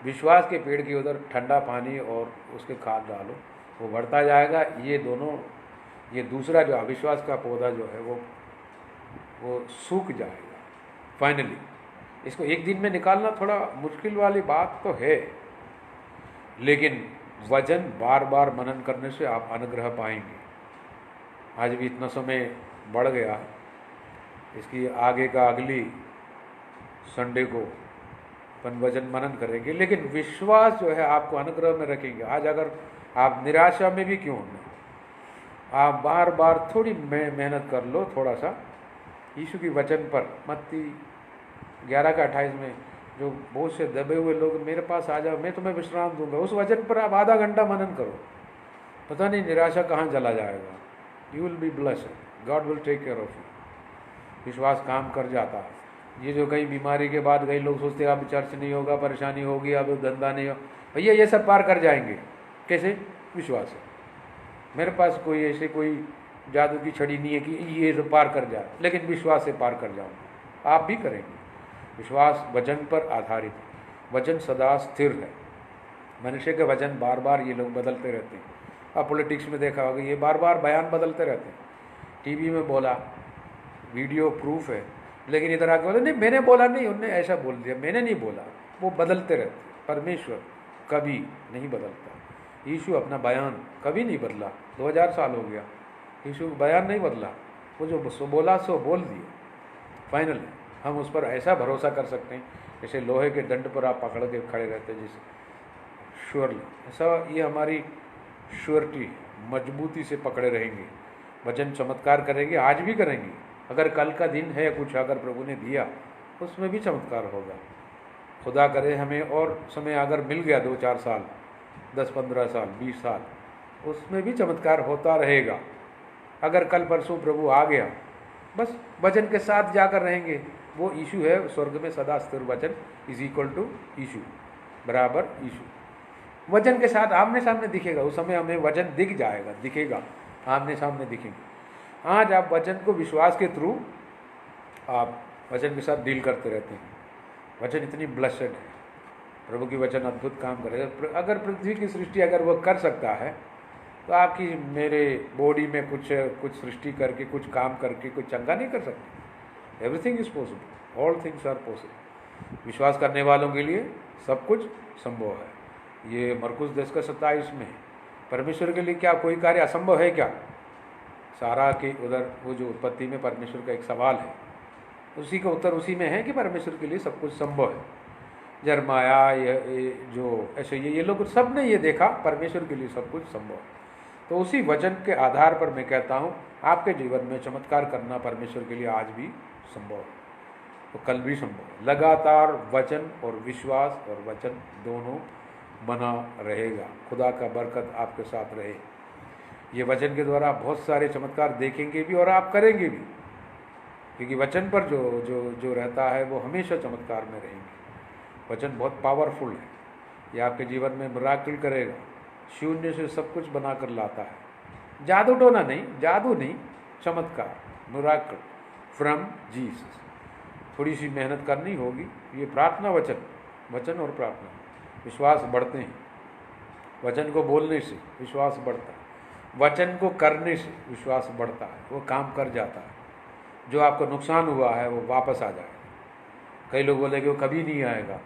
विश्वास के पेड़ के उधर ठंडा पानी और उसके खाद डालो, वो बढ़ता जाएगा। ये दोनों, ये दूसरा जो अविश्वास का पौधा जो है वो सूख जाएगा फाइनली। इसको एक दिन में निकालना थोड़ा मुश्किल वाली बात तो है, लेकिन वजन बार बार मनन करने से आप अनुग्रह पाएंगे। आज भी इतना समय बढ़ गया, इसकी आगे का अगली संडे को अपन वजन मनन करेंगे, लेकिन विश्वास जो है आपको अनुग्रह में रखेंगे। आज अगर आप निराशा में भी क्यों ना, आप बार बार थोड़ी मेहनत कर लो, थोड़ा सा यीशु की वचन पर। मत्ती 11:28 में, जो बहुत से दबे हुए लोग मेरे पास आ जाओ, मैं तुम्हें विश्राम दूंगा, उस वचन पर आप आधा घंटा मनन करो, पता नहीं निराशा कहाँ चला जाएगा। You will be blessed, God will take care of you. विश्वास काम कर जाता है। ये जो कई बीमारी के बाद कई लोग सोचते हैं अब चर्च नहीं होगा, परेशानी होगी, अब धंधा नहीं हो, भैया ये सब पार कर जाएंगे। कैसे? विश्वास है। मेरे पास कोई ऐसे कोई जादू की छड़ी नहीं है कि ये सब पार कर जाए, लेकिन विश्वास से पार कर जाऊँगा। आप भी करेंगे। विश्वास वचन पर आधारित है, वचन सदा स्थिर है। मनुष्य के वचन बार बार ये लोग बदलते रहते हैं। अब पॉलिटिक्स में देखा होगा, ये बार बार बयान बदलते रहते हैं। टीवी में बोला, वीडियो प्रूफ है, लेकिन इधर आके बोले नहीं मैंने बोला नहीं, उनने ऐसा बोल दिया, मैंने नहीं बोला। वो बदलते रहते। परमेश्वर कभी नहीं बदलता। यीशु अपना बयान कभी नहीं बदला। 2000 साल हो गया, यीशु बयान नहीं बदला। वो जो बोला सो बोल दिया, फाइनल है। हम उस पर ऐसा भरोसा कर सकते हैं जैसे लोहे के दंड पर आप पकड़ के खड़े रहते हैं, जैसे श्योरली ऐसा ये हमारी श्योरिटी, मजबूती से पकड़े रहेंगे। वचन चमत्कार करेंगे, आज भी करेंगे। अगर कल का दिन है कुछ अगर प्रभु ने दिया उसमें भी चमत्कार होगा। खुदा करे हमें और समय अगर मिल गया 2-4 साल, 10-15 साल, 20 साल, उसमें भी चमत्कार होता रहेगा। अगर कल परसों प्रभु आ गया, बस वचन के साथ जाकर रहेंगे। वो यीशु है स्वर्ग में सदा स्थिर वचन इज इक्वल टू यीशु, बराबर यीशु। वचन के साथ आमने सामने दिखेगा, उस समय हमें वचन दिख जाएगा, दिखेगा, आमने सामने दिखेंगे। आज आप वचन को विश्वास के थ्रू आप वचन के साथ डील करते रहते हैं। वचन इतनी ब्लेस्ड है, प्रभु की वचन अद्भुत काम करेगा। अगर पृथ्वी की सृष्टि अगर वो कर सकता है तो आपकी मेरे बॉडी में कुछ सृष्टि करके, कुछ काम करके कुछ चंगा नहीं कर सकते। Everything is possible, all things are possible. विश्वास करने वालों के लिए सब कुछ संभव है। ये मरकुस 10:27 में परमेश्वर के लिए क्या कोई कार्य असंभव है क्या? सारा के उधर वो जो उत्पत्ति में परमेश्वर का एक सवाल है, उसी का उत्तर उसी में है कि परमेश्वर के लिए सब कुछ संभव है। जरमाया ये जो ऐसे ये लोग सब ने ये देखा, परमेश्वर के लिए सब कुछ संभव है। तो उसी वचन के आधार पर मैं कहता हूँ आपके जीवन में चमत्कार करना परमेश्वर के लिए आज भी संभव है, तो कल भी संभव है। लगातार वचन और विश्वास और वचन दोनों बना रहेगा। खुदा का बरकत आपके साथ रहे। ये वचन के द्वारा बहुत सारे चमत्कार देखेंगे भी और आप करेंगे भी, क्योंकि वचन पर जो रहता है वो हमेशा चमत्कार में रहेंगे। वचन बहुत पावरफुल है, ये आपके जीवन में मिराकल करेगा। शून्य से सब कुछ बनाकर लाता है। जादू टोना नहीं, जादू नहीं, चमत्कार, मिराकल फ्रॉम जीसस। थोड़ी सी मेहनत करनी होगी। ये प्रार्थना, वचन और प्रार्थना, विश्वास बढ़ते हैं। वचन को बोलने से विश्वास बढ़ता है, वचन को करने से विश्वास बढ़ता है, वो काम कर जाता है। जो आपको नुकसान हुआ है वो वापस आ जाएगा। कई लोग बोलेंगे वो कभी नहीं आएगा।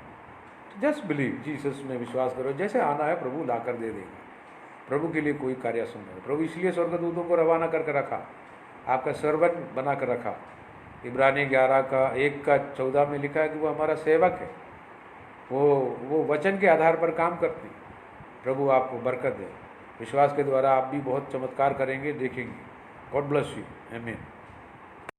जस्ट बिलीव जीसस में विश्वास करो, जैसे आना है प्रभु ला कर दे देगा। प्रभु के लिए कोई कार्य असंभव है। प्रभु इसलिए स्वर्गदूतों को रवाना करके रखा, आपका सर्वेंट बना कर रखा। इब्रानी 11:1-14 में लिखा है कि वो हमारा सेवक है। वो वचन के आधार पर काम करती। प्रभु आपको बरकत दे। विश्वास के द्वारा आप भी बहुत चमत्कार करेंगे, देखेंगे। गॉड ब्लेस यू, आमीन।